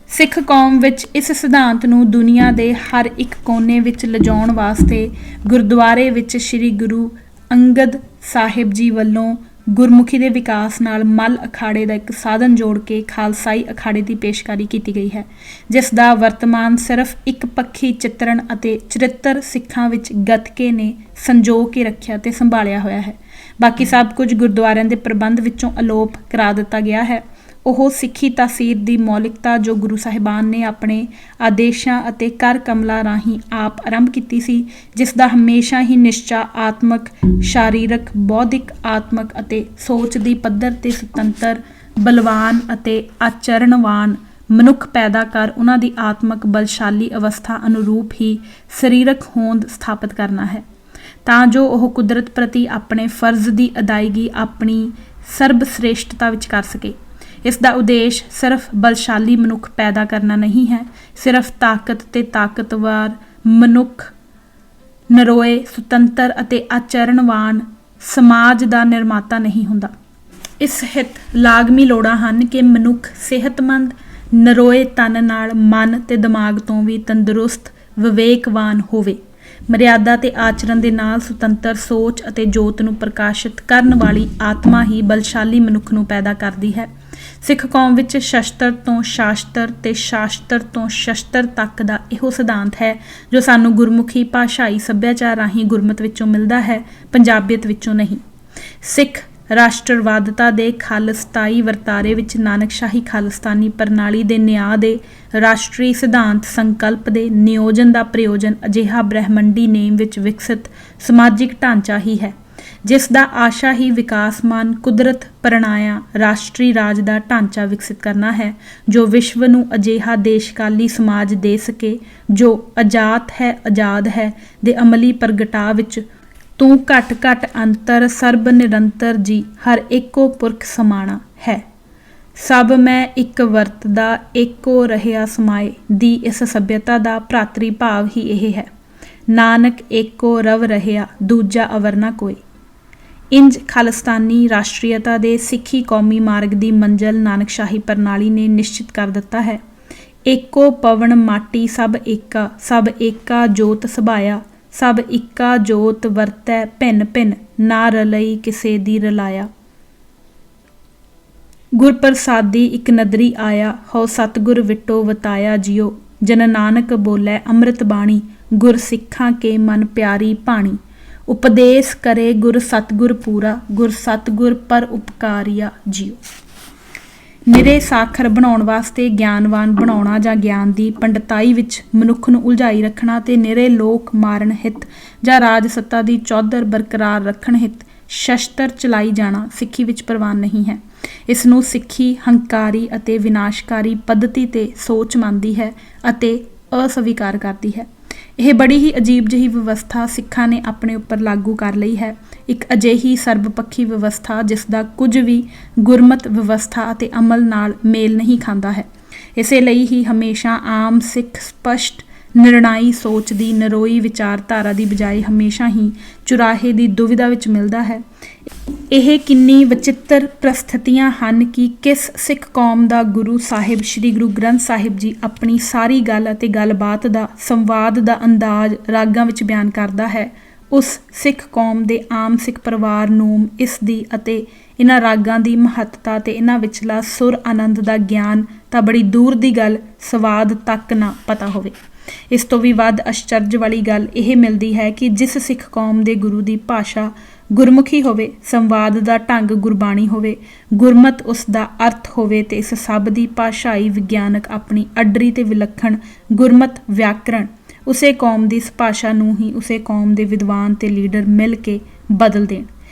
Speaker 1: ਸਿੱਖ ਕੌਮ ਵਿੱਚ ਇਸ ਸਿਧਾਂਤ ਨੂੰ ਦੁਨੀਆ ਦੇ ਹਰ ਇੱਕ ਕੋਨੇ ਵਿੱਚ ਲਿਜਾਉਣ ਵਾਸਤੇ ਗੁਰਦੁਆਰੇ ਵਿੱਚ ਸ੍ਰੀ ਗੁਰੂ ਅੰਗਦ ਸਾਹਿਬ ਜੀ ਵੱਲੋਂ ਗੁਰਮੁਖੀ ਦੇ ਵਿਕਾਸ ਨਾਲ ਮੱਲ ਅਖਾੜੇ ਦਾ ਇੱਕ ਸਾਧਨ ਜੋੜ ਕੇ ਖਾਲਸਾਈ ਅਖਾੜੇ ਦੀ ਪੇਸ਼ਕਾਰੀ ਕੀਤੀ ਗਈ ਹੈ, ਜਿਸ ਦਾ ਵਰਤਮਾਨ ਸਿਰਫ ਇੱਕ ਪੱਖੀ ਚਿੱਤਰਣ ਅਤੇ ਚਰਿੱਤਰ ਸਿੱਖਾਂ ਵਿੱਚ ਗੱਤਕੇ ਨੇ ਸੰਜੋ ਕੇ ਰੱਖਿਆ ਤੇ ਸੰਭਾਲਿਆ ਹੋਇਆ ਹੈ। ਬਾਕੀ ਸਭ ਕੁਝ ਗੁਰਦੁਆਰਿਆਂ ਦੇ ਪ੍ਰਬੰਧ ਵਿੱਚੋਂ ਅਲੋਪ ਕਰਾ ਦਿੱਤਾ ਗਿਆ ਹੈ। ਉਹ ਸਿੱਖੀ ਤਾਸੀਰ ਦੀ ਮੌਲਿਕਤਾ ਜੋ ਗੁਰੂ ਸਾਹਿਬਾਨ ਨੇ ਆਪਣੇ ਆਦੇਸ਼ਾਂ ਅਤੇ ਕਰ ਕਮਲਾਂ ਰਾਹੀਂ ਆਪ ਆਰੰਭ ਕੀਤੀ ਸੀ, ਜਿਸ ਦਾ ਹਮੇਸ਼ਾ ਹੀ ਨਿਸ਼ਚਾ ਆਤਮਕ, ਸ਼ਾਰੀਰਕ, ਬੌਧਿਕ, ਆਤਮਕ ਅਤੇ ਸੋਚ ਦੀ ਪੱਧਰ ਤੇ ਸੁਤੰਤਰ, ਬਲਵਾਨ ਅਤੇ ਆਚਰਣਵਾਨ ਮਨੁੱਖ ਪੈਦਾ ਕਰ ਉਹਨਾਂ ਦੀ ਆਤਮਕ ਬਲਸ਼ਾਲੀ ਅਵਸਥਾ ਅਨੁਰੂਪ ਹੀ ਸਰੀਰਕ ਹੋਂਦ ਸਥਾਪਿਤ ਕਰਨਾ ਹੈ, ਤਾਂ ਜੋ ਉਹ ਕੁਦਰਤ ਪ੍ਰਤੀ ਆਪਣੇ ਫਰਜ਼ ਦੀ ਅਦਾਇਗੀ ਆਪਣੀ ਸਰਬਸ਼੍ਰੇਸ਼ਟਤਾ ਵਿੱਚ ਕਰ ਸਕੇ। ਇਸ ਦਾ ਉਦੇਸ਼ ਸਿਰਫ ਬਲਸ਼ਾਲੀ ਮਨੁੱਖ ਪੈਦਾ ਕਰਨਾ ਨਹੀਂ ਹੈ, ਸਿਰਫ ਤਾਕਤ ਤੇ ਤਾਕਤਵਰ ਮਨੁੱਖ, ਨਰੋਏ, ਸੁਤੰਤਰ ਅਤੇ ਆਚਰਣਵਾਨ ਸਮਾਜ ਦਾ ਨਿਰਮਾਤਾ ਨਹੀਂ ਹੁੰਦਾ। ਇਸ ਹਿੱਤ ਲਾਜ਼ਮੀ ਲੋੜਾਂ ਹਨ ਕਿ ਮਨੁੱਖ ਸਿਹਤਮੰਦ, ਨਰੋਏ ਤਨ ਨਾਲ ਮਨ ਤੇ ਦਿਮਾਗ ਤੋਂ ਵੀ ਤੰਦਰੁਸਤ, ਵਿਵੇਕਵਾਨ ਹੋਵੇ। ਮਰਿਆਦਾ ਤੇ ਆਚਰਣ ਦੇ ਨਾਲ ਸੁਤੰਤਰ ਸੋਚ ਅਤੇ ਜੋਤ ਨੂੰ ਪ੍ਰਕਾਸ਼ਿਤ ਕਰਨ ਵਾਲੀ ਆਤਮਾ ਹੀ ਬਲਸ਼ਾਲੀ ਮਨੁੱਖ ਨੂੰ ਪੈਦਾ ਕਰਦੀ ਹੈ। ਸਿੱਖ ਕੌਮ ਵਿੱਚ ਸ਼ਸਤਰ ਤੋਂ ਸ਼ਾਸਤਰ ਤੇ ਸ਼ਾਸਤਰ ਤੋਂ ਸ਼ਸਤਰ ਤੱਕ ਦਾ ਇਹੋ ਸਿਧਾਂਤ ਹੈ ਜੋ ਸਾਨੂੰ ਗੁਰਮੁਖੀ ਭਾਸ਼ਾਈ ਸੱਭਿਆਚਾਰ ਰਾਹੀਂ ਗੁਰਮਤ ਵਿੱਚੋਂ ਮਿਲਦਾ ਹੈ, ਪੰਜਾਬੀਅਤ ਵਿੱਚੋਂ ਨਹੀਂ। ਸਿੱਖ ਰਾਸ਼ਟਰਵਾਦਤਾ ਦੇ ਖਾਲਿਸਤਾਈ ਵਰਤਾਰੇ ਵਿੱਚ ਨਾਨਕਸ਼ਾਹੀ ਖਾਲਿਸਤਾਨੀ ਪ੍ਰਣਾਲੀ ਦੇ ਨਿਆਂ ਦੇ ਰਾਸ਼ਟਰੀ ਸਿਧਾਂਤ ਸੰਕਲਪ ਦੇ ਨਿਯੋਜਨ ਦਾ ਪ੍ਰਯੋਜਨ ਅਜਿਹਾ ਬ੍ਰਹਿਮੰਡੀ ਨੇਮ ਵਿੱਚ ਵਿਕਸਿਤ ਸਮਾਜਿਕ ਢਾਂਚਾ ਹੀ ਹੈ, ਜਿਸ ਦਾ ਆਸ਼ਾ ਹੀ ਵਿਕਾਸਮਾਨ ਕੁਦਰਤ ਪ੍ਰਣਾਇਆ ਰਾਸ਼ਟਰੀ ਰਾਜ ਦਾ ਢਾਂਚਾ ਵਿਕਸਿਤ ਕਰਨਾ ਹੈ, ਜੋ ਵਿਸ਼ਵ ਨੂੰ ਅਜਿਹਾ ਦੇਸ਼ਕਾਲੀ ਸਮਾਜ ਦੇ ਸਕੇ ਜੋ ਆਜ਼ਾਦ ਹੈ ਦੇ ਅਮਲੀ ਪ੍ਰਗਟਾ ਵਿੱਚ ਤੂੰ ਘਟ ਘਟ ਅੰਤਰ ਸਰਬ ਨਿਰੰਤਰ ਜੀ ਹਰ ਏਕੋ ਪੁਰਖ ਸਮਾਣਾ ਹੈ। ਸਭ ਮੈਂ ਇੱਕ ਵਰਤਦਾ ਏਕੋ ਰਹਿਆ ਸਮਾਏ ਦੀ ਇਸ ਸੱਭਿਅਤਾ ਦਾ ਭਰਾਤਰੀ ਭਾਵ ਹੀ ਇਹ ਹੈ। ਨਾਨਕ ਏਕੋ ਰਵ ਰਹਿਆ ਦੂਜਾ ਅਵਰ ਨਾ ਕੋਈ। ਇੰਜ ਖਾਲਿਸਤਾਨੀ ਰਾਸ਼ਟਰੀਅਤਾ ਦੇ ਸਿੱਖੀ ਕੌਮੀ ਮਾਰਗ ਦੀ ਮੰਜ਼ਲ ਨਾਨਕਸ਼ਾਹੀ ਪ੍ਰਣਾਲੀ ਨੇ ਨਿਸ਼ਚਿਤ ਕਰ ਦਿੱਤਾ ਹੈ। ਏਕੋ ਪਵਨ ਮਾਟੀ ਸਭ ਏਕਾ ਜੋਤ ਸਭਾਇਆ, ਸਭ ਇੱਕਾ ਜੋਤ ਵਰਤੈ ਭਿੰਨ ਭਿੰਨ ਨਾ ਰਲਈ ਕਿਸੇ ਦੀ ਰਲਾਇਆ। ਗੁਰ ਪ੍ਰਸਾਦੀ ਇੱਕ ਨਦਰੀ ਆਇਆ, ਹੋ ਸਤਿਗੁਰ ਵਿਟੋ ਵਤਾਇਆ ਜਿਉ। ਜਨ ਨਾਨਕ ਬੋਲੇ ਅੰਮ੍ਰਿਤ ਬਾਣੀ, ਗੁਰ ਸਿੱਖਾਂ ਕੇ ਮਨ ਪਿਆਰੀ ਭਾਣੀ। ਉਪਦੇਸ਼ ਕਰੇ ਗੁਰ ਸਤਿਗੁਰ ਪੂਰਾ, ਗੁਰ ਸਤਿਗੁਰ ਪਰ ਉਪਕਾਰੀਆ ਜਿਉ। ਨਿਰੇ ਸਾਖਰ ਬਣਾਉਣ ਵਾਸਤੇ ਗਿਆਨਵਾਨ ਬਣਾਉਣਾ ਜਾਂ ਗਿਆਨ ਦੀ ਪੰਡਤਾਈ ਵਿੱਚ ਮਨੁੱਖ ਨੂੰ ਉਲਝਾਈ ਰੱਖਣਾ ਤੇ ਨਿਰੇ ਲੋਕ ਮਾਰਨ ਹਿੱਤ ਜਾਂ ਰਾਜ ਸੱਤਾ ਦੀ ਚੌਧਰ ਬਰਕਰਾਰ ਰੱਖਣ ਹਿੱਤ ਸ਼ਸਤਰ ਚਲਾਈ ਜਾਣਾ ਸਿੱਖੀ ਵਿੱਚ ਪ੍ਰਵਾਨ ਨਹੀਂ ਹੈ। ਇਸ ਨੂੰ ਸਿੱਖੀ ਹੰਕਾਰੀ ਅਤੇ ਵਿਨਾਸ਼ਕਾਰੀ ਪੱਧਤੀ ਤੇ ਸੋਚ ਮੰਨਦੀ ਹੈ ਅਤੇ ਅਸਵੀਕਾਰ ਕਰਦੀ ਹੈ। ਇਹ ਬੜੀ ਹੀ ਅਜੀਬ ਜਿਹੀ ਵਿਵਸਥਾ ਸਿੱਖਾਂ ਨੇ ਆਪਣੇ ਉੱਪਰ ਲਾਗੂ ਕਰ ਲਈ ਹੈ, ਇੱਕ ਅਜਿਹੀ ਸਰਬਪੱਖੀ ਵਿਵਸਥਾ ਜਿਸ ਦਾ ਕੁਝ ਵੀ ਗੁਰਮਤ ਵਿਵਸਥਾ ਅਤੇ ਅਮਲ ਨਾਲ ਮੇਲ ਨਹੀਂ ਖਾਂਦਾ ਹੈ। ਇਸੇ ਲਈ ਹੀ ਹਮੇਸ਼ਾ ਆਮ ਸਿੱਖ ਸਪਸ਼ਟ ਨਿਰਣਾਈ ਸੋਚ ਦੀ ਨਰੋਈ ਵਿਚਾਰਧਾਰਾ ਦੀ ਬਜਾਏ ਹਮੇਸ਼ਾ ਹੀ ਚੁਰਾਹੇ ਦੀ ਦੁਵਿਧਾ ਵਿੱਚ ਮਿਲਦਾ ਹੈ। ਇਹ ਕਿੰਨੀ ਵਚਿੱਤਰ ਪ੍ਰਸਥਿਤੀਆਂ ਹਨ ਕਿ ਕਿਸ ਸਿੱਖ ਕੌਮ ਦਾ ਗੁਰੂ ਸਾਹਿਬ ਸ੍ਰੀ ਗੁਰੂ ਗ੍ਰੰਥ ਸਾਹਿਬ ਜੀ ਆਪਣੀ ਸਾਰੀ ਗੱਲ ਅਤੇ ਗੱਲਬਾਤ ਦਾ ਸੰਵਾਦ ਦਾ ਅੰਦਾਜ਼ ਰਾਗਾਂ ਵਿੱਚ ਬਿਆਨ ਕਰਦਾ ਹੈ, ਉਸ ਸਿੱਖ ਕੌਮ ਦੇ ਆਮ ਸਿੱਖ ਪਰਿਵਾਰ ਨੂੰ ਇਸ ਦੀ ਅਤੇ ਇਹਨਾਂ ਰਾਗਾਂ ਦੀ ਮਹੱਤਤਾ ਤੇ ਇਹਨਾਂ ਵਿਚਲਾ ਸੁਰ ਆਨੰਦ ਦਾ ਗਿਆਨ ਤਾਂ ਬੜੀ ਦੂਰ ਦੀ ਗੱਲ ਸਵਾਦ ਤੱਕ ਨਾ ਪਤਾ ਹੋਵੇ। ਇਸ ਤੋਂ ਵੀ ਵੱਧ ਅਚਰਜ ਵਾਲੀ ਗੱਲ ਇਹ ਮਿਲਦੀ ਹੈ ਕਿ ਜਿਸ ਸਿੱਖ ਕੌਮ ਦੇ ਗੁਰੂ ਦੀ ਭਾਸ਼ਾ ਗੁਰਮੁਖੀ ਹੋਵੇ, ਸੰਵਾਦ ਦਾ ਢੰਗ ਗੁਰਬਾਣੀ ਹੋਵੇ, ਗੁਰਮਤ ਉਸ ਦਾ ਅਰਥ ਹੋਵੇ ਤੇ ਇਸ ਸਭ ਦੀ ਭਾਸ਼ਾਈ ਵਿਗਿਆਨਕ ਆਪਣੀ ਅੱਡਰੀ ਤੇ ਵਿਲੱਖਣ ਗੁਰਮਤ ਵਿਆਕਰਣ, ਉਸੇ ਕੌਮ ਦੀ ਇਸ ਭਾਸ਼ਾ ਨੂੰ ਹੀ ਉਸੇ ਕੌਮ ਦੇ ਵਿਦਵਾਨ ਤੇ ਲੀਡਰ ਮਿਲ ਕੇ ਬਦਲ ਦੇਣ,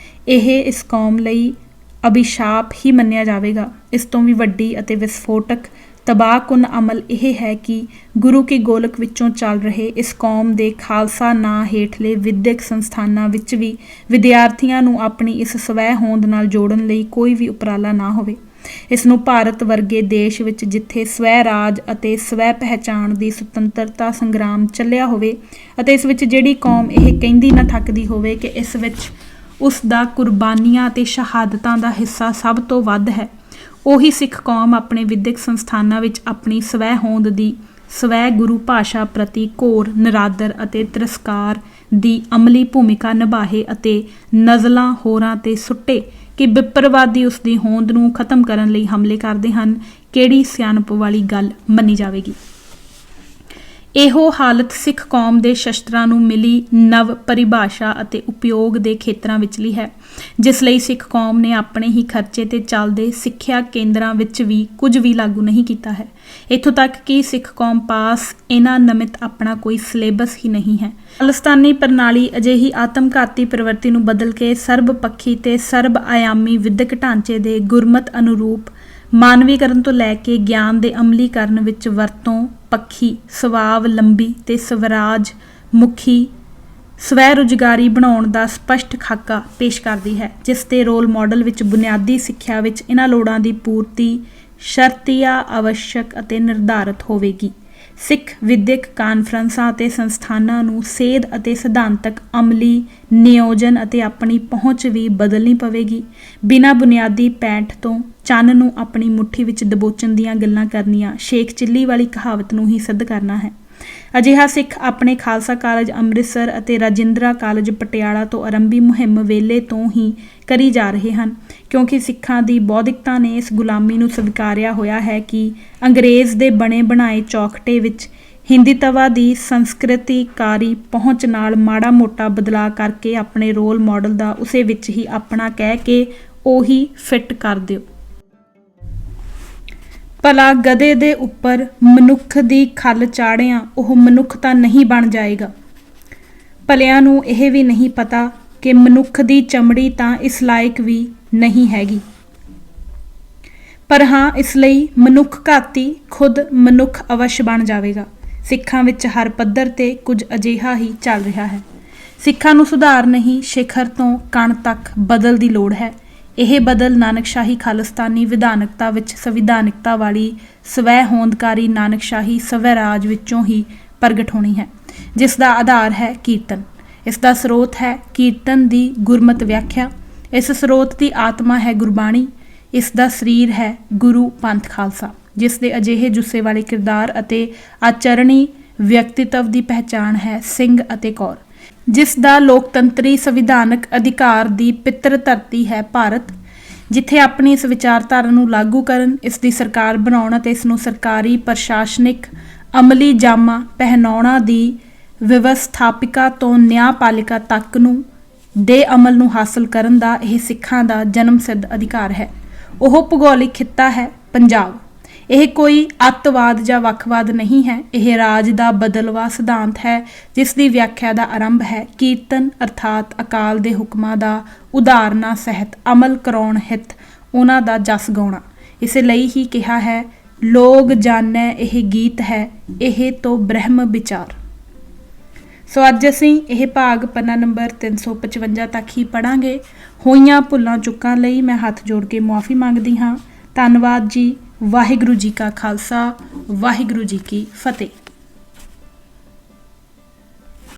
Speaker 1: ਇਹ ਇਸ ਕੌਮ ਲਈ ਅਭਿਸ਼ਾਪ ਹੀ ਮੰਨਿਆ ਜਾਵੇਗਾ। ਇਸ ਤੋਂ ਵੀ ਵੱਡੀ ਅਤੇ ਵਿਸਫੋਟਕ ਤਬਾਹਕੁਨ ਅਮਲ ਇਹ ਹੈ ਕਿ ਗੁਰੂ ਕੀ ਗੋਲਕ ਵਿੱਚੋਂ ਚੱਲ ਰਹੇ ਇਸ ਕੌਮ ਦੇ ਖਾਲਸਾ ਨਾਂ ਹੇਠਲੇ ਵਿਦਿਅਕ ਸੰਸਥਾਨਾਂ ਵਿੱਚ ਵੀ ਵਿਦਿਆਰਥੀਆਂ ਨੂੰ ਆਪਣੀ ਇਸ ਸਵੈ ਹੋਂਦ ਨਾਲ ਜੋੜਨ ਲਈ ਕੋਈ ਵੀ ਉਪਰਾਲਾ ਨਾ ਹੋਵੇ। ਇਸ ਨੂੰ ਭਾਰਤ ਵਰਗੇ ਦੇਸ਼ ਵਿੱਚ ਜਿੱਥੇ ਸਵੈ ਰਾਜ ਅਤੇ ਸਵੈ ਪਹਿਚਾਣ ਦੀ ਸੁਤੰਤਰਤਾ ਸੰਗਰਾਮ ਚੱਲਿਆ ਹੋਵੇ ਅਤੇ ਇਸ ਵਿੱਚ ਜਿਹੜੀ ਕੌਮ ਇਹ ਕਹਿੰਦੀ ਨਾ ਥੱਕਦੀ ਹੋਵੇ ਕਿ ਇਸ ਵਿੱਚ ਉਸ ਦਾ ਕੁਰਬਾਨੀਆਂ ਅਤੇ ਸ਼ਹਾਦਤਾਂ ਦਾ ਹਿੱਸਾ ਸਭ ਤੋਂ ਵੱਧ ਹੈ। ਉਹੀ ਸਿੱਖ ਕੌਮ ਆਪਣੇ ਵਿਦਿਅਕ ਸੰਸਥਾਨਾਂ ਵਿੱਚ ਆਪਣੀ ਸਵੈ ਹੋਂਦ ਦੀ ਸਵੈ ਗੁਰੂ ਭਾਸ਼ਾ ਪ੍ਰਤੀ ਘੋਰ ਨਿਰਾਦਰ ਅਤੇ ਤਿਰਸਕਾਰ ਦੀ ਅਮਲੀ ਭੂਮਿਕਾ ਨਿਭਾਹੇ ਅਤੇ ਨਜ਼ਲਾਂ ਹੋਰਾਂ 'ਤੇ ਸੁੱਟੇ ਕਿ ਵਿਪਰਵਾਦੀ ਉਸ ਦੀ ਹੋਂਦ ਨੂੰ ਖਤਮ ਕਰਨ ਲਈ ਹਮਲੇ ਕਰਦੇ ਹਨ, ਕਿਹੜੀ ਸਿਆਣਪ ਵਾਲੀ ਗੱਲ ਮੰਨੀ ਜਾਵੇਗੀ। ਇਹੋ ਹਾਲਤ ਸਿੱਖ ਕੌਮ ਦੇ ਸ਼ਸਤਰਾਂ ਨੂੰ ਮਿਲੀ ਨਵ ਪਰਿਭਾਸ਼ਾ ਅਤੇ ਉਪਯੋਗ ਦੇ ਖੇਤਰਾਂ ਵਿਚਲੀ ਹੈ, ਜਿਸ ਲਈ ਸਿੱਖ ਕੌਮ ਨੇ ਆਪਣੇ ਹੀ ਖਰਚੇ 'ਤੇ ਚੱਲਦੇ ਸਿੱਖਿਆ ਕੇਂਦਰਾਂ ਵਿੱਚ ਵੀ ਕੁਝ ਵੀ ਲਾਗੂ ਨਹੀਂ ਕੀਤਾ ਹੈ। ਇੱਥੋਂ ਤੱਕ ਕਿ ਸਿੱਖ ਕੌਮ ਪਾਸ ਇਹਨਾਂ ਨਮਿਤ ਆਪਣਾ ਕੋਈ ਸਿਲੇਬਸ ਹੀ ਨਹੀਂ ਹੈ। ਖਾਲਿਸਤਾਨੀ ਪ੍ਰਣਾਲੀ ਅਜਿਹੀ ਆਤਮਘਾਤੀ ਪ੍ਰਵਿਰਤੀ ਨੂੰ ਬਦਲ ਕੇ ਸਰਬ ਪੱਖੀ ਤੇ ਸਰਬ ਆਯਾਮੀ ਵਿਦਿਅਕ ਢਾਂਚੇ ਦੇ ਗੁਰਮਤ ਅਨੁਰੂਪ ਮਾਨਵੀਕਰਨ ਤੋਂ ਲੈ ਕੇ ਗਿਆਨ ਦੇ ਅਮਲੀਕਰਨ ਵਿੱਚ ਵਰਤੋਂ ਪੱਖੀ, ਸਵਾਵਲੰਬੀ ਤੇ ਸਵਰਾਜ ਮੁਖੀ ਸਵੈ ਰੁਜ਼ਗਾਰੀ ਬਣਾਉਣ ਦਾ ਸਪਸ਼ਟ ਖਾਕਾ ਪੇਸ਼ ਕਰਦੀ ਹੈ, ਜਿਸ ਦੇ ਰੋਲ ਮਾਡਲ ਵਿੱਚ ਬੁਨਿਆਦੀ ਸਿੱਖਿਆ ਵਿੱਚ ਇਹਨਾਂ ਲੋੜਾਂ ਦੀ ਪੂਰਤੀ ਸ਼ਰਤੀਆ, ਆਵਸ਼ਕ ਅਤੇ ਨਿਰਧਾਰਤ ਹੋਵੇਗੀ। ਸਿੱਖ ਵਿਦਿਅਕ ਕਾਨਫਰੰਸਾਂ ਅਤੇ ਸੰਸਥਾਨਾਂ ਨੂੰ ਸੇਧ ਅਤੇ ਸਿਧਾਂਤਕ ਅਮਲੀ ਨਿਯੋਜਨ ਅਤੇ ਆਪਣੀ ਪਹੁੰਚ ਵੀ ਬਦਲਣੀ ਪਵੇਗੀ। ਬਿਨਾਂ ਬੁਨਿਆਦੀ ਪੈਂਠ ਤੋਂ ਚੰਨ ਨੂੰ ਆਪਣੀ ਮੁੱਠੀ ਵਿੱਚ ਦਬੋਚਣ ਦੀਆਂ ਗੱਲਾਂ ਕਰਨੀਆਂ ਸ਼ੇਖ ਚਿੱਲੀ ਵਾਲੀ ਕਹਾਵਤ ਨੂੰ ਹੀ ਸਿੱਧ ਕਰਨਾ ਹੈ। ਅਜਿਹਾ ਸਿੱਖ ਆਪਣੇ ਖਾਲਸਾ ਕਾਲਜ ਅੰਮ੍ਰਿਤਸਰ ਅਤੇ ਰਾਜਿੰਦਰਾ ਕਾਲਜ ਪਟਿਆਲਾ ਤੋਂ ਆਰੰਭੀ ਮੁਹਿੰਮ ਵੇਲੇ ਤੋਂ ਹੀ ਕਰੀ ਜਾ ਰਹੇ ਹਨ, ਕਿਉਂਕਿ ਸਿੱਖਾਂ ਦੀ ਬੌਧਿਕਤਾ ਨੇ ਇਸ ਗੁਲਾਮੀ ਨੂੰ ਸਵੀਕਾਰਿਆ ਹੋਇਆ ਹੈ ਕਿ ਅੰਗਰੇਜ਼ ਦੇ ਬਣੇ ਬਣਾਏ ਚੌਖਟੇ ਵਿੱਚ ਹਿੰਦੀਤਵਾ ਦੀ ਸੰਸਕ੍ਰਿਤੀਕਾਰੀ ਪਹੁੰਚ ਨਾਲ ਮਾੜਾ ਮੋਟਾ ਬਦਲਾਅ ਕਰਕੇ ਆਪਣੇ ਰੋਲ ਮਾਡਲ ਦਾ ਉਸੇ ਵਿੱਚ ਹੀ ਆਪਣਾ ਕਹਿ ਕੇ ਉਹੀ ਫਿੱਟ ਕਰ ਦਿਓ। ਭਲਾ ਗਧੇ ਦੇ ਉੱਪਰ ਮਨੁੱਖ ਦੀ ਖੱਲ ਚਾੜਿਆਂ ਉਹ ਮਨੁੱਖ ਤਾਂ ਨਹੀਂ ਬਣ ਜਾਏਗਾ। ਭਲਿਆਂ ਨੂੰ ਇਹ ਵੀ ਨਹੀਂ ਪਤਾ ਕਿ ਮਨੁੱਖ ਦੀ ਚਮੜੀ ਤਾਂ ਇਸ ਲਾਇਕ ਵੀ ਨਹੀਂ ਹੈਗੀ। ਪਰ ਹਾਂ, ਇਸ ਲਈ ਮਨੁੱਖ ਘਾਤੀ ਖੁਦ ਮਨੁੱਖ ਅਵਸ਼ ਬਣ ਜਾਵੇਗਾ। ਸਿੱਖਾਂ ਵਿੱਚ ਹਰ ਪੱਧਰ ਤੇ ਕੁਝ ਅਜਿਹਾ ਹੀ ਚੱਲ ਰਿਹਾ ਹੈ। ਸਿੱਖਾਂ ਨੂੰ ਸੁਧਾਰ ਨਹੀਂ, ਸਿਖਰ ਤੋਂ ਕਣ ਤੱਕ ਬਦਲ ਦੀ ਲੋੜ ਹੈ। ਇਹ ਬਦਲ ਨਾਨਕਸ਼ਾਹੀ ਖਾਲਿਸਤਾਨੀ ਵਿਧਾਨਕਤਾ ਵਿੱਚ ਸੰਵਿਧਾਨਿਕਤਾ ਵਾਲੀ ਸਵੈ ਹੋਂਦਕਾਰੀ ਨਾਨਕਸ਼ਾਹੀ ਸਵੈਰਾਜ ਵਿੱਚੋਂ ਹੀ ਪ੍ਰਗਟ ਹੋਣੀ ਹੈ, ਜਿਸ ਦਾ ਆਧਾਰ ਹੈ ਕੀਰਤਨ। ਇਸ ਦਾ ਸਰੋਤ ਹੈ ਕੀਰਤਨ ਦੀ ਗੁਰਮਤ ਵਿਆਖਿਆ। ਇਸ ਸਰੋਤ ਦੀ ਆਤਮਾ ਹੈ ਗੁਰਬਾਣੀ। ਇਸ ਦਾ ਸਰੀਰ ਹੈ ਗੁਰੂ ਪੰਥ ਖਾਲਸਾ, ਜਿਸ ਦੇ ਅਜਿਹੇ ਜੁੱਸੇ ਵਾਲੇ ਕਿਰਦਾਰ ਅਤੇ ਆਚਰਣੀ ਵਿਅਕਤੀਤਵ ਦੀ ਪਹਿਚਾਣ ਹੈ ਸਿੰਘ ਅਤੇ ਕੌਰ, ਜਿਸ ਦਾ ਲੋਕਤੰਤਰੀ ਸੰਵਿਧਾਨਕ ਅਧਿਕਾਰ ਦੀ ਪਿੱਤਰ ਧਰਤੀ ਹੈ ਭਾਰਤ, ਜਿੱਥੇ ਆਪਣੀ ਇਸ ਵਿਚਾਰਧਾਰਾ ਨੂੰ ਲਾਗੂ ਕਰਨ, ਇਸ ਦੀ ਸਰਕਾਰ ਬਣਾਉਣ ਅਤੇ ਇਸ ਨੂੰ ਸਰਕਾਰੀ ਪ੍ਰਸ਼ਾਸਨਿਕ ਅਮਲੀ ਜਾਮਾ ਪਹਿਨਾਉਣਾ ਦੀ ਵਿਵਸਥਾਪਿਕਾ ਤੋਂ ਨਿਆਂਪਾਲਿਕਾ ਤੱਕ ਨੂੰ ਦੇ ਅਮਲ ਨੂੰ ਹਾਸਲ ਕਰਨ ਦਾ ਇਹ ਸਿੱਖਾਂ ਦਾ ਜਨਮ ਸਿੱਧ ਅਧਿਕਾਰ ਹੈ। ਉਹ ਭੂਗੋਲਿਕ ਖਿੱਤਾ ਹੈ ਪੰਜਾਬ। ਇਹ ਕੋਈ ਅੱਤਵਾਦ ਜਾਂ ਵੱਖਵਾਦ ਨਹੀਂ ਹੈ। ਇਹ ਰਾਜ ਦਾ ਬਦਲਵਾ ਸਿਧਾਂਤ ਹੈ, ਜਿਸ ਦੀ ਵਿਆਖਿਆ ਦਾ ਆਰੰਭ ਹੈ ਕੀਰਤਨ, ਅਰਥਾਤ ਅਕਾਲ ਦੇ ਹੁਕਮਾਂ ਦਾ ਉਦਾਹਰਨਾਂ ਸਹਿਤ ਅਮਲ ਕਰਾਉਣ ਹਿੱਤ ਉਹਨਾਂ ਦਾ ਜਸ ਗਾਉਣਾ। ਇਸੇ ਲਈ ਹੀ ਕਿਹਾ ਹੈ, ਲੋਗ ਜਾਣੈ ਇਹ ਗੀਤ ਹੈ, ਇਹ ਤੋਂ ਬ੍ਰਹਮ ਵਿਚਾਰ। ਸੋ ਅੱਜ ਅਸੀਂ ਇਹ ਭਾਗ ਪੰਨਾ ਨੰਬਰ 355 ਤੱਕ ਹੀ ਪੜ੍ਹਾਂਗੇ। ਹੋਈਆਂ ਭੁੱਲਾਂ ਚੁੱਕਾਂ ਲਈ ਮੈਂ ਹੱਥ ਜੋੜ ਕੇ ਮੁਆਫੀ ਮੰਗਦੀ ਹਾਂ। ਧੰਨਵਾਦ ਜੀ। ਵਾਹਿਗੁਰੂ ਜੀ ਕਾ ਖਾਲਸਾ, ਵਾਹਿਗੁਰੂ ਜੀ ਕੀ ਫਤਿਹ।